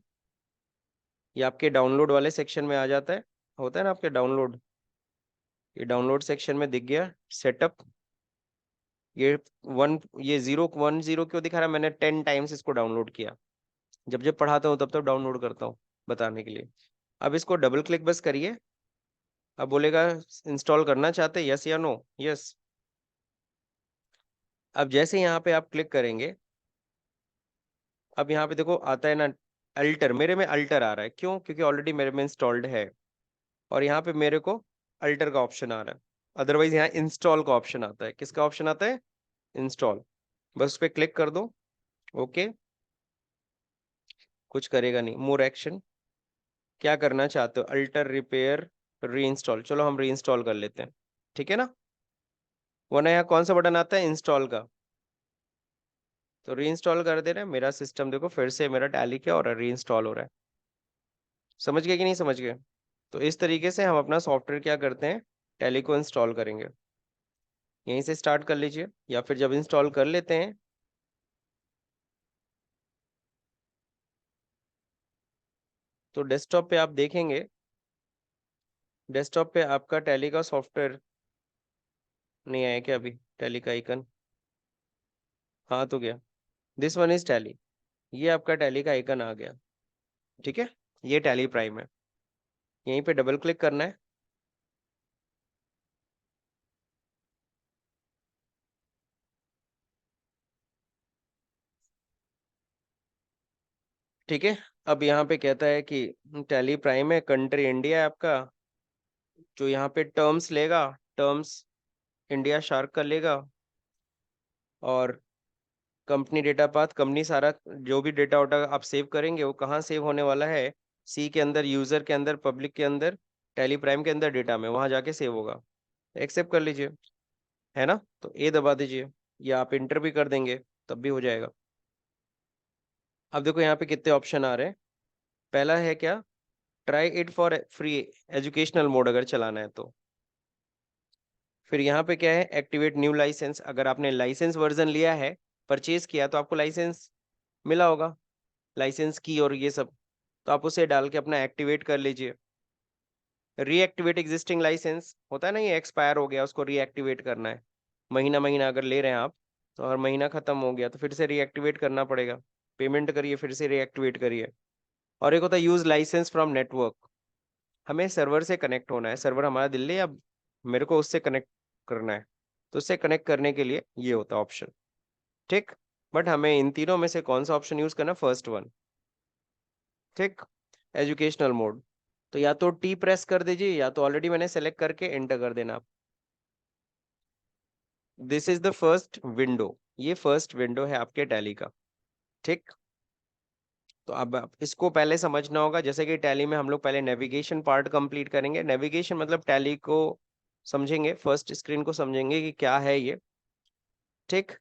ये आपके डाउनलोड वाले सेक्शन में आ जाता है, होता है ना आपके डाउनलोड। ये डाउनलोड सेक्शन में दिख गया सेटअप। ये ये 010 क्यों दिखा रहा है, मैंने 10 टाइम्स इसको डाउनलोड किया। जब जब पढ़ाता हूँ तब तब डाउनलोड करता हूँ बताने के लिए। अब इसको डबल क्लिक बस करिए। अब बोलेगा इंस्टॉल करना चाहते, यस या नो, यस। अब जैसे यहाँ पे आप क्लिक करेंगे, अब यहाँ पे देखो आता है ना अल्टर, मेरे में अल्टर आ रहा है, क्यों? क्योंकि ऑलरेडी मेरे में इंस्टॉल्ड है। और यहाँ पे मेरे को अल्टर का ऑप्शन आ रहा है। अदरवाइज यहाँ इंस्टॉल का ऑप्शन आता है। किसका ऑप्शन आता है? इंस्टॉल। बस उस पर क्लिक कर दो। ओके, कुछ करेगा नहीं। मोर एक्शन, क्या करना चाहते हो? अल्टर, रिपेयर, री इंस्टॉल। चलो हम री इंस्टॉल कर लेते हैं, ठीक है ना। वरना यहाँ कौन सा बटन आता है? इंस्टॉल का। तो री इंस्टॉल कर दे रहे हैं। मेरा सिस्टम देखो फिर से मेरा टैली क्या हो रहा है, री इंस्टॉल हो रहा है। समझ गए कि नहीं समझ गए? तो इस तरीके से हम अपना सॉफ्टवेयर क्या करते हैं, टैली को इंस्टॉल करेंगे। यहीं से स्टार्ट कर लीजिए, या फिर जब इंस्टॉल कर लेते हैं तो डेस्कटॉप पे आप देखेंगे, डेस्कटॉप पे आपका टैली का सॉफ्टवेयर नहीं आया क्या अभी? टैली का आइकन, हाँ तो गया। This one is tally. ये आपका टैली का आइकन आ गया, ठीक है। ये टैली प्राइम है। यहीं पे डबल क्लिक करना है। ठीक है। अब यहाँ पे कहता है कि टैली प्राइम है, कंट्री इंडिया है आपका। जो यहाँ पे टर्म्स लेगा, टर्म्स इंडिया शार्क का लेगा। और कंपनी डेटा पाथ, कंपनी सारा जो भी डेटा वोटा आप सेव करेंगे वो कहाँ सेव होने वाला है? सी के अंदर, यूजर के अंदर, पब्लिक के अंदर, टेली प्राइम के अंदर डेटा में, वहां जाके सेव होगा। एक्सेप्ट कर लीजिए, है ना। तो ए दबा दीजिए, या आप इंटर भी कर देंगे तब भी हो जाएगा। अब देखो यहाँ पे कितने ऑप्शन आ रहे हैं। पहला है क्या? Try it for free educational mode अगर चलाना है तो। फिर यहाँ पे क्या है? Activate new license. अगर आपने लाइसेंस वर्जन लिया है, परचेज किया, तो आपको लाइसेंस मिला होगा, लाइसेंस की और ये सब, तो आप उसे डाल के अपना एक्टिवेट कर लीजिए। रीएक्टिवेट एग्जिस्टिंग लाइसेंस होता है ना, ये एक्सपायर हो गया उसको रीएक्टिवेट करना है। महीना महीना अगर ले रहे हैं आप, तो हर महीना खत्म हो गया तो फिर से रीएक्टिवेट करना पड़ेगा। पेमेंट करिए, फिर से रीएक्टिवेट करिए। और एक होता है यूज लाइसेंस फ्रॉम नेटवर्क। हमें सर्वर से कनेक्ट होना है, सर्वर हमारा दिल्ली, अब मेरे को उससे कनेक्ट करना है। तो उससे कनेक्ट करने के लिए ये होता है ऑप्शन, ठीक। बट हमें इन तीनों में से कौन सा ऑप्शन यूज करना? फर्स्ट वन, ठीक। Educational mode. तो या तो टी प्रेस कर दीजिए, या तो ऑलरेडी मैंने सेलेक्ट करके एंटर कर देना आप। This is the first window. ये फर्स्ट विंडो है आपके टैली का, ठीक। तो अब आप इसको पहले समझना होगा। जैसे कि टैली में हम लोग पहले नेविगेशन पार्ट कंप्लीट करेंगे। नेविगेशन मतलब टैली को समझेंगे, फर्स्ट स्क्रीन को समझेंगे कि क्या है ये, ठीक।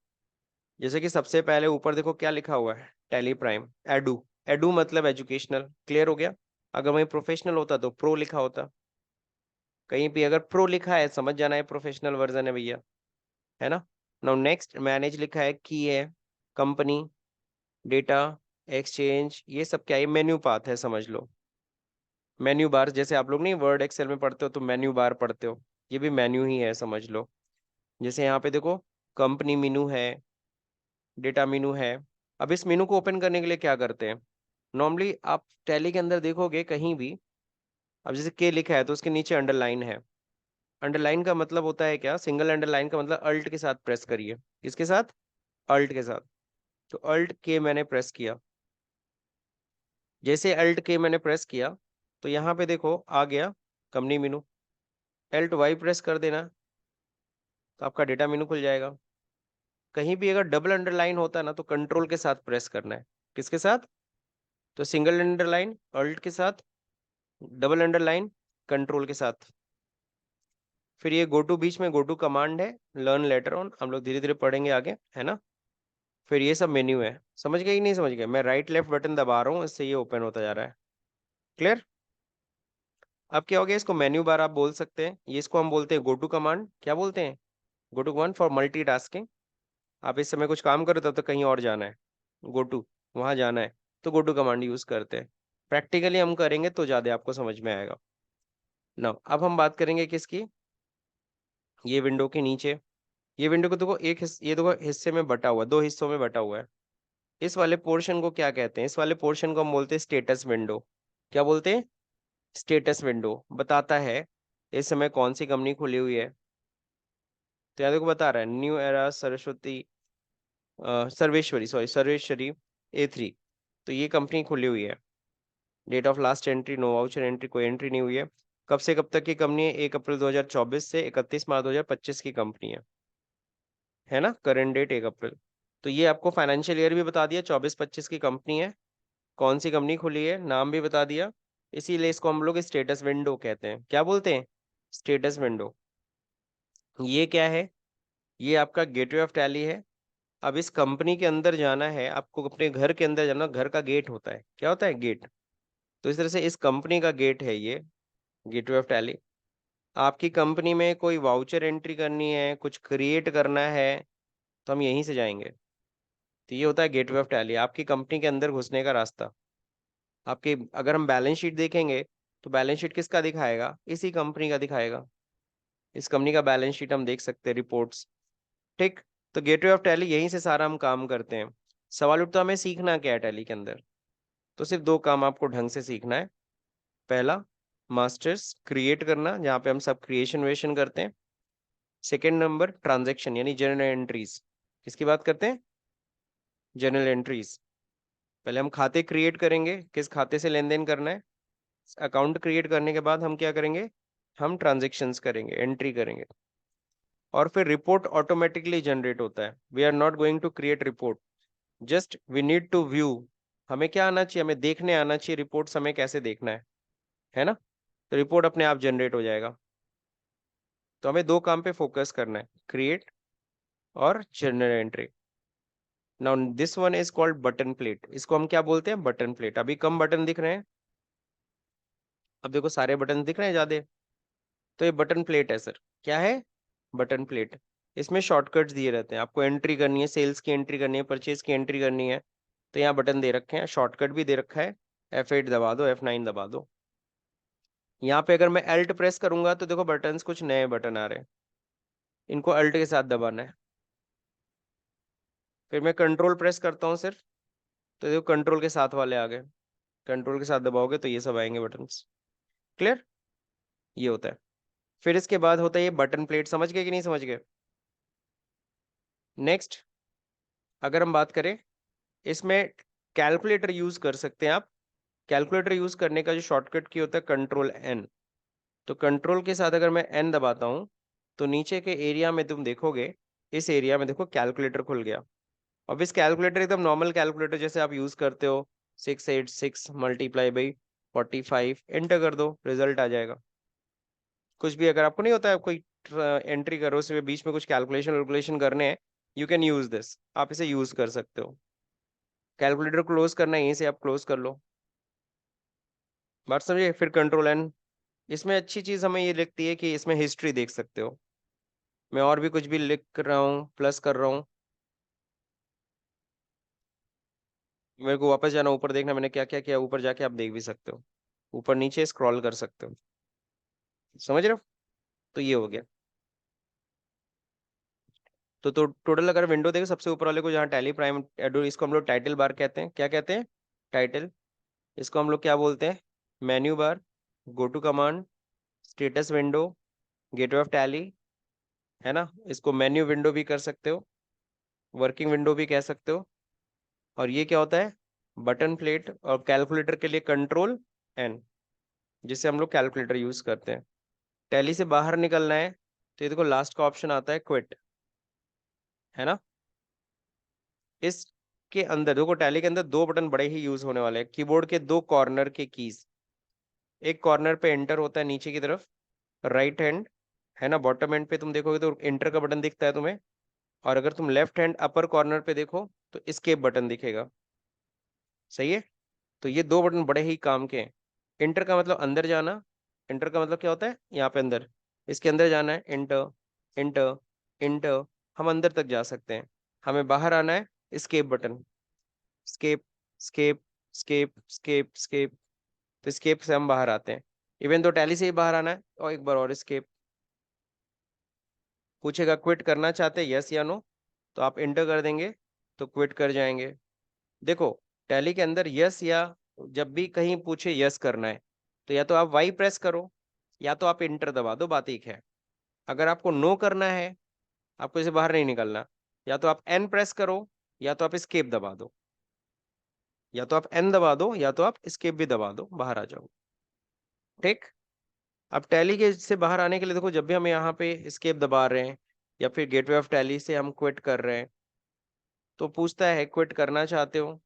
जैसे कि सबसे पहले ऊपर देखो क्या लिखा हुआ है, टैली प्राइम एडू। एडू मतलब एजुकेशनल, क्लियर हो गया। अगर वही प्रोफेशनल होता तो प्रो लिखा होता। कहीं भी अगर प्रो लिखा है समझ जाना है प्रोफेशनल वर्जन है भैया, है ना। नाउ नेक्स्ट मैनेज लिखा है, की है, कंपनी, डेटा, एक्सचेंज, ये सब क्या है? मेन्यू पाथ है समझ लो। मेन्यू बार, जैसे आप लोग नहीं वर्ड एक्सेल में पढ़ते हो तो मेन्यू बार पढ़ते हो, ये भी मेन्यू ही है समझ लो। जैसे यहाँ पे देखो कंपनी मेनू है, डेटा मेनू है, अब इस मेनू को ओपन करने के लिए क्या करते हैं? नॉर्मली आप टैली के अंदर देखोगे कहीं भी, अब जैसे के लिखा है तो उसके नीचे अंडरलाइन है। अंडरलाइन का मतलब होता है क्या? सिंगल अंडरलाइन का मतलब अल्ट के साथ प्रेस करिए। किसके साथ? अल्ट के साथ। तो अल्ट के मैंने प्रेस किया। जैसे अल्ट के मैंने प्रेस किया तो यहाँ पे देखो आ गया company menu. Alt Y press कर देना तो आपका डेटा मेनू खुल जाएगा। कहीं भी अगर डबल अंडरलाइन होता है ना तो कंट्रोल के साथ प्रेस करना है। किसके साथ? तो सिंगल अंडरलाइन अल्ट के साथ, डबल अंडरलाइन कंट्रोल के साथ। फिर ये गो टू बीच में गो टू कमांड है, लर्न लेटर ऑन, हम लोग धीरे धीरे पढ़ेंगे आगे, है ना। फिर ये सब मेन्यू है। समझ गए कि नहीं समझ गए? मैं राइट लेफ्ट बटन दबा रहा हूँ, इससे ये ओपन होता जा रहा है। क्लियर? अब क्या हो गया? इसको मेन्यू बार आप बोल सकते हैं। ये इसको हम बोलते हैं गो टू कमांड। क्या बोलते हैं? Go to command for multitasking. आप इस समय कुछ काम करो तब तक कहीं और जाना है, गो टू वहां जाना है, तो गो टू कमांड यूज करते हैं। प्रैक्टिकली हम करेंगे तो ज्यादा आपको समझ में आएगा ना। अब हम बात करेंगे किसकी? ये विंडो के नीचे। ये विंडो को देखो ये देखो हिस्से में बटा हुआ है, दो हिस्सों में बटा हुआ है। इस वाले पोर्शन को क्या कहते हैं? इस वाले पोर्शन को हम बोलते हैं स्टेटस विंडो। क्या बोलते हैं? स्टेटस विंडो बताता है इस समय कौन सी कंपनी खुली हुई है। तो यहाँ देखो बता रहा है new era Saraswati, Sarveshwari, sorry Sarveshwari A3। तो ये कंपनी खुली हुई है। Date of last entry no voucher entry, कोई एंट्री नहीं हुई है। कब से कब तक की कंपनी है? 1 अप्रैल 2024 से 31 मार्च 2025 की कंपनी है ना। करंट डेट 1 अप्रैल। तो ये आपको फाइनेंशियल ईयर भी बता दिया, 24-25 की कंपनी है। कौन सी कंपनी खुली है नाम भी बता दिया। इसीलिए इसको हम लोग स्टेटस विंडो कहते हैं। क्या बोलते हैं? Status window. ये क्या है? ये आपका गेटवे ऑफ टैली है। अब इस कंपनी के अंदर जाना है आपको, अपने घर के अंदर जाना। घर का गेट होता है, क्या होता है? गेट। तो इस तरह से इस कंपनी का गेट है ये, गेटवे ऑफ टैली। आपकी कंपनी में कोई वाउचर एंट्री करनी है, कुछ क्रिएट करना है, तो हम यहीं से जाएंगे। तो ये होता है गेटवे ऑफ टैली, आपकी कंपनी के अंदर घुसने का रास्ता। आपके अगर हम बैलेंस शीट देखेंगे तो बैलेंस शीट किसका दिखाएगा? इसी कंपनी का दिखाएगा। इस कंपनी का बैलेंस शीट हम देख सकते हैं, रिपोर्ट्स। ठीक। तो गेटवे ऑफ टैली यहीं से सारा हम काम करते हैं। सवाल उठता है हमें सीखना क्या है टैली के अंदर? तो सिर्फ दो काम आपको ढंग से सीखना है। पहला, मास्टर्स क्रिएट करना, जहाँ पे हम सब क्रिएशन वेशन करते हैं। सेकेंड नंबर, ट्रांजेक्शन यानी जनरल एंट्रीज। किसकी बात करते हैं? General entries. पहले हम खाते क्रिएट करेंगे, किस खाते से लेन देन करना है। अकाउंट क्रिएट करने के बाद हम क्या करेंगे? हम ट्रांजेक्शन्स करेंगे, एंट्री करेंगे। और फिर रिपोर्ट ऑटोमेटिकली जनरेट होता है। We are not going to create report, just we need to view. हमें क्या आना चाहिए? हमें देखने आना चाहिए रिपोर्ट्स हमें कैसे देखना है ना। तो रिपोर्ट अपने आप जनरेट हो जाएगा। तो हमें दो काम पे फोकस करना है, क्रिएट और general entry. Now this one is called button plate. इसको हम क्या बोलते हैं? Button plate. अभी कम बटन दिख रहे हैं, अब देखो सारे बटन दिख रहे हैं ज्यादा। तो ये बटन प्लेट है सर। क्या है? Button plate. इसमें शॉर्टकट्स दिए रहते हैं। आपको एंट्री करनी है, सेल्स की एंट्री करनी है, परचेज की एंट्री करनी है, तो यहाँ बटन दे रखे हैं, शॉर्टकट भी दे रखा है। F8 दबा दो, F9 दबा दो। यहाँ पे अगर मैं अल्ट प्रेस करूंगा तो देखो बटन्स, कुछ नए बटन आ रहे हैं, इनको अल्ट के साथ दबाना है। फिर मैं कंट्रोल प्रेस करता हूँ सिर्फ, तो देखो कंट्रोल के साथ वाले आ गए। कंट्रोल के साथ दबाओगे तो ये सब आएंगे बटन्स। क्लियर? ये होता है। फिर इसके बाद होता है ये बटन प्लेट। समझ गए कि नहीं समझ गए? नेक्स्ट, अगर हम बात करें, इसमें कैलकुलेटर यूज कर सकते हैं आप। कैलकुलेटर यूज करने का जो शॉर्टकट की होता है Ctrl+N। तो कंट्रोल के साथ अगर मैं N दबाता हूँ तो नीचे के एरिया में तुम देखोगे, इस एरिया में देखो कैलकुलेटर खुल गया। अब इस कैलकुलेटर एकदम नॉर्मल कैलकुलेटर जैसे आप यूज करते हो, 686 मल्टीप्लाई बाई 45, एंटर कर दो, रिजल्ट आ जाएगा। कुछ भी अगर आपको नहीं होता है, कोई एंट्री करो, उसमें बीच में कुछ कैलकुलेशन वैल्कुलेशन करने हैं, यू कैन यूज दिस, आप इसे यूज कर सकते हो। कैलकुलेटर क्लोज करना है, यहीं से आप क्लोज कर लो। बात समझिए? फिर Ctrl+N। इसमें अच्छी चीज हमें ये लगती है कि इसमें हिस्ट्री देख सकते हो। मैं और भी कुछ भी लिख कर रहा हूँ, प्लस कर रहा हूँ, मेरे को वापस जाना, ऊपर देखना मैंने क्या क्या किया, ऊपर जाके आप देख भी सकते हो, ऊपर नीचे स्क्रॉल कर सकते हो। समझ रहे हो? तो ये हो गया। तो टोटल अगर विंडो देखो सबसे ऊपर वाले को, जहाँ टैली प्राइम एडो, इसको हम लोग टाइटल बार कहते हैं। क्या कहते हैं? टाइटल। इसको हम लोग क्या बोलते हैं? Menu bar, go to command, status window, gateway of Tally, है ना। इसको मेन्यू विंडो भी कर सकते हो, वर्किंग विंडो भी कह सकते हो। और ये क्या होता है? Button plate. और कैलकुलेटर के लिए कंट्रोल एन, जिससे हम लोग कैलकुलेटर यूज करते हैं। टैली से बाहर निकलना है तो ये देखो लास्ट का ऑप्शन आता है क्विट, है ना। इसके अंदर देखो, टैली के अंदर दो बटन बड़े ही यूज होने वाले हैं, कीबोर्ड के दो कॉर्नर के कीज। एक कॉर्नर पे एंटर होता है नीचे की तरफ, राइट हैंड, है ना। बॉटम एंड पे तुम देखोगे तो एंटर का बटन दिखता है तुम्हें। और अगर तुम लेफ्ट हैंड अपर कॉर्नर पे देखो तो एस्केप बटन दिखेगा। सही है। तो ये दो बटन बड़े ही काम के हैं। एंटर का मतलब अंदर जाना। एंटर का मतलब क्या होता है? यहाँ पे अंदर, इसके अंदर जाना है, एंटर, एंटर, एंटर। हम अंदर तक जा सकते हैं। हमें बाहर आना है, escape button, escape, escape, escape, escape, escape. तो स्केप से हम बाहर आते हैं। इवन तो टैली से ही बाहर आना है, और एक बार और स्केप। पूछेगा क्विट करना चाहते हैं, यस या नो, तो आप एंटर कर देंगे तो क्विट कर जाएंगे। देखो, टैली के अंदर यस या, जब भी कहीं पूछे यस करना है तो या तो आप वाई प्रेस करो, या तो आप एंटर दबा दो, बात एक है। अगर आपको नो करना है, आपको इसे बाहर नहीं निकलना, या तो आप एन प्रेस करो, या तो आप स्केप दबा दो। या तो आप एन दबा दो, या तो आप स्केप भी दबा दो, बाहर आ जाओ। ठीक। अब टैली के से बाहर आने के लिए देखो, जब भी हम यहाँ पे स्केप दबा रहे हैं या फिर गेटवे ऑफ टैली से हम क्विट कर रहे हैं, तो पूछता है क्विट करना चाहते हो,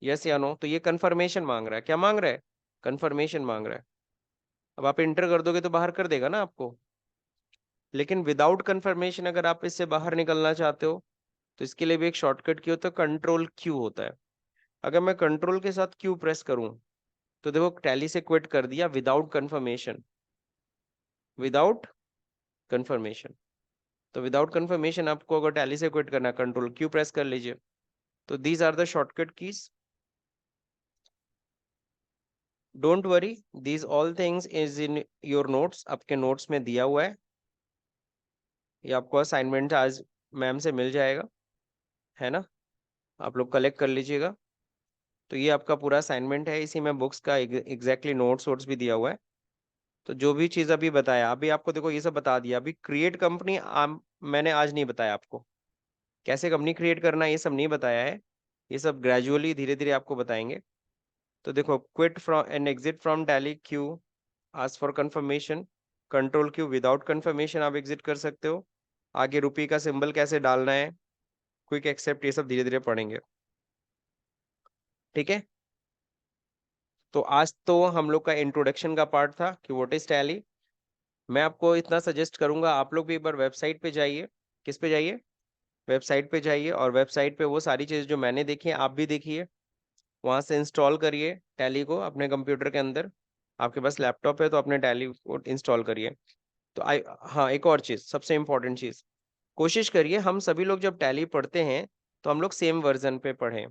यस या नो। तो ये कंफर्मेशन मांग रहा है। क्या मांग रहा है? कंफर्मेशन मांग रहा है। अब आप इंटर कर दोगे तो बाहर कर देगा ना आपको। लेकिन विदाउट कंफर्मेशन अगर आप इससे बाहर निकलना चाहते हो, तो इसके लिए भी एक शॉर्टकट की होता है, कंट्रोल क्यू होता है। अगर मैं कंट्रोल के साथ क्यू प्रेस करूं, तो देखो टैली से क्विट कर दिया विदाउट कंफर्मेशन, विदाउट कंफर्मेशन। तो विदाउट कंफर्मेशन आपको अगर टैली से क्विट करना है, कंट्रोल क्यू प्रेस कर लीजिए। तो these are the shortcut keys. Don't worry, these all things is in your notes, आपके नोट्स में दिया हुआ है। ये आपको असाइनमेंट आज मैम से मिल जाएगा, है ना। आप लोग कलेक्ट कर लीजिएगा। तो ये आपका पूरा असाइनमेंट है, इसी में बुक्स का एग्जैक्टली नोट्स वोट्स भी दिया हुआ है। तो जो भी चीज़ अभी बताया, अभी आपको देखो ये सब बता दिया। अभी क्रिएट कंपनी मैंने आज नहीं बताया आपको, कैसे कंपनी क्रिएट करना है ये सब नहीं बताया है। ये सब ग्रेजुअली धीरे धीरे आपको बताएंगे। तो देखो, quit from and exit from tally Q, ask for confirmation, control Q, without confirmation आप एग्जिट कर सकते हो। आगे रुपी का सिंबल कैसे डालना है, क्विक एक्सेप्ट, ये सब धीरे धीरे पढ़ेंगे। ठीक है। तो आज तो हम लोग का इंट्रोडक्शन का पार्ट था कि व्हाट इज टैली। मैं आपको इतना सजेस्ट करूंगा, आप लोग भी एक बार वेबसाइट पे जाइए। किस पे जाइए? वेबसाइट पे जाइए, और वेबसाइट पे वो सारी चीज़ें जो मैंने देखी हैं आप भी देखिए। वहां से इंस्टॉल करिए टैली को अपने कंप्यूटर के अंदर। आपके पास लैपटॉप है तो अपने टैली को इंस्टॉल करिए। तो आई, हाँ, एक और चीज़, सबसे इम्पोर्टेंट चीज़, कोशिश करिए हम सभी लोग जब टैली पढ़ते हैं तो हम लोग सेम वर्जन पे पढ़ें।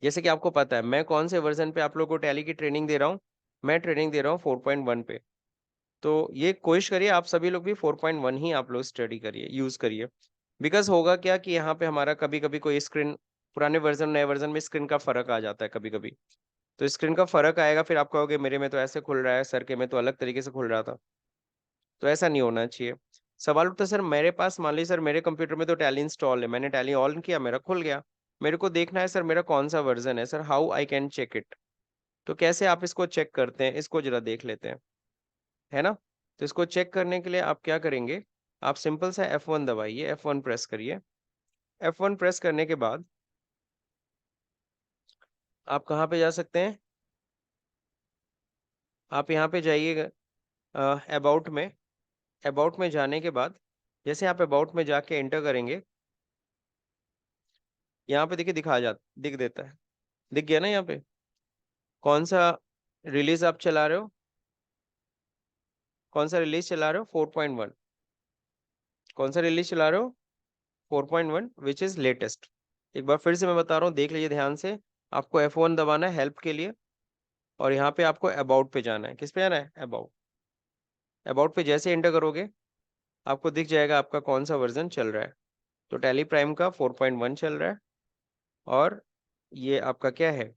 जैसे कि आपको पता है मैं कौन से वर्जन पे आप लोगों को टैली की ट्रेनिंग दे रहा हूँ। मैं ट्रेनिंग दे रहा हूँ 4.1 पे। तो ये कोशिश करिए आप सभी लोग भी 4.1 ही आप लोग स्टडी करिए, यूज करिए। बिकॉज होगा क्या कि यहाँ पे हमारा कभी कभी कोई स्क्रीन, पुराने वर्जन नए वर्जन में स्क्रीन का फर्क आ जाता है कभी कभी। तो स्क्रीन का फर्क आएगा, फिर आप कहोगे मेरे में तो ऐसे खुल रहा है, सर के में तो अलग तरीके से खुल रहा था। तो ऐसा नहीं होना चाहिए। सवाल उठता है, सर मेरे पास मान लीजिए सर मेरे कंप्यूटर में तो टैली इंस्टॉल है, मैंने टैली ऑन किया, मेरा खुल गया। मेरे को देखना है सर मेरा कौन सा वर्जन है, sir how I can check it. तो कैसे आप इसको चेक करते हैं, इसको जरा देख लेते हैं, है ना। तो इसको चेक करने के लिए आप क्या करेंगे, आप सिंपल सा F1 दबाइए, F1 प्रेस करिए। F1 प्रेस करने के बाद आप कहाँ पे जा सकते हैं? आप यहाँ पे जाइएगा अबाउट में। अबाउट में जाने के बाद जैसे आप अबाउट में जाके एंटर करेंगे, यहाँ पे देखिए दिख देता है। दिख गया ना यहाँ पे? कौन सा रिलीज आप चला रहे हो? कौन सा रिलीज चला रहे हो? 4.1। कौन सा रिलीज चला रहे हो? 4.1 विच इज लेटेस्ट। एक बार फिर से मैं बता रहा हूँ, देख लीजिए ध्यान से। आपको F1 दबाना है हेल्प के लिए, और यहाँ पे आपको अबाउट पे जाना है। किस पे जाना है? अबाउट। अबाउट पे जैसे एंटर करोगे आपको दिख जाएगा आपका कौन सा वर्जन चल रहा है। तो टैली प्राइम का 4.1 चल रहा है, और ये आपका क्या है,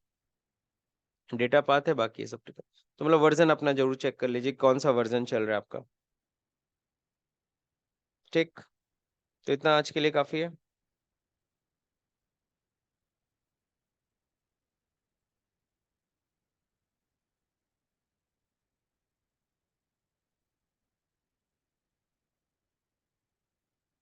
डेटा पाथ है, बाकी ये सब ठीक है। तो मतलब वर्जन अपना जरूर चेक कर लीजिए कौन सा वर्जन चल रहा है आपका। ठीक, तो इतना आज के लिए काफी है।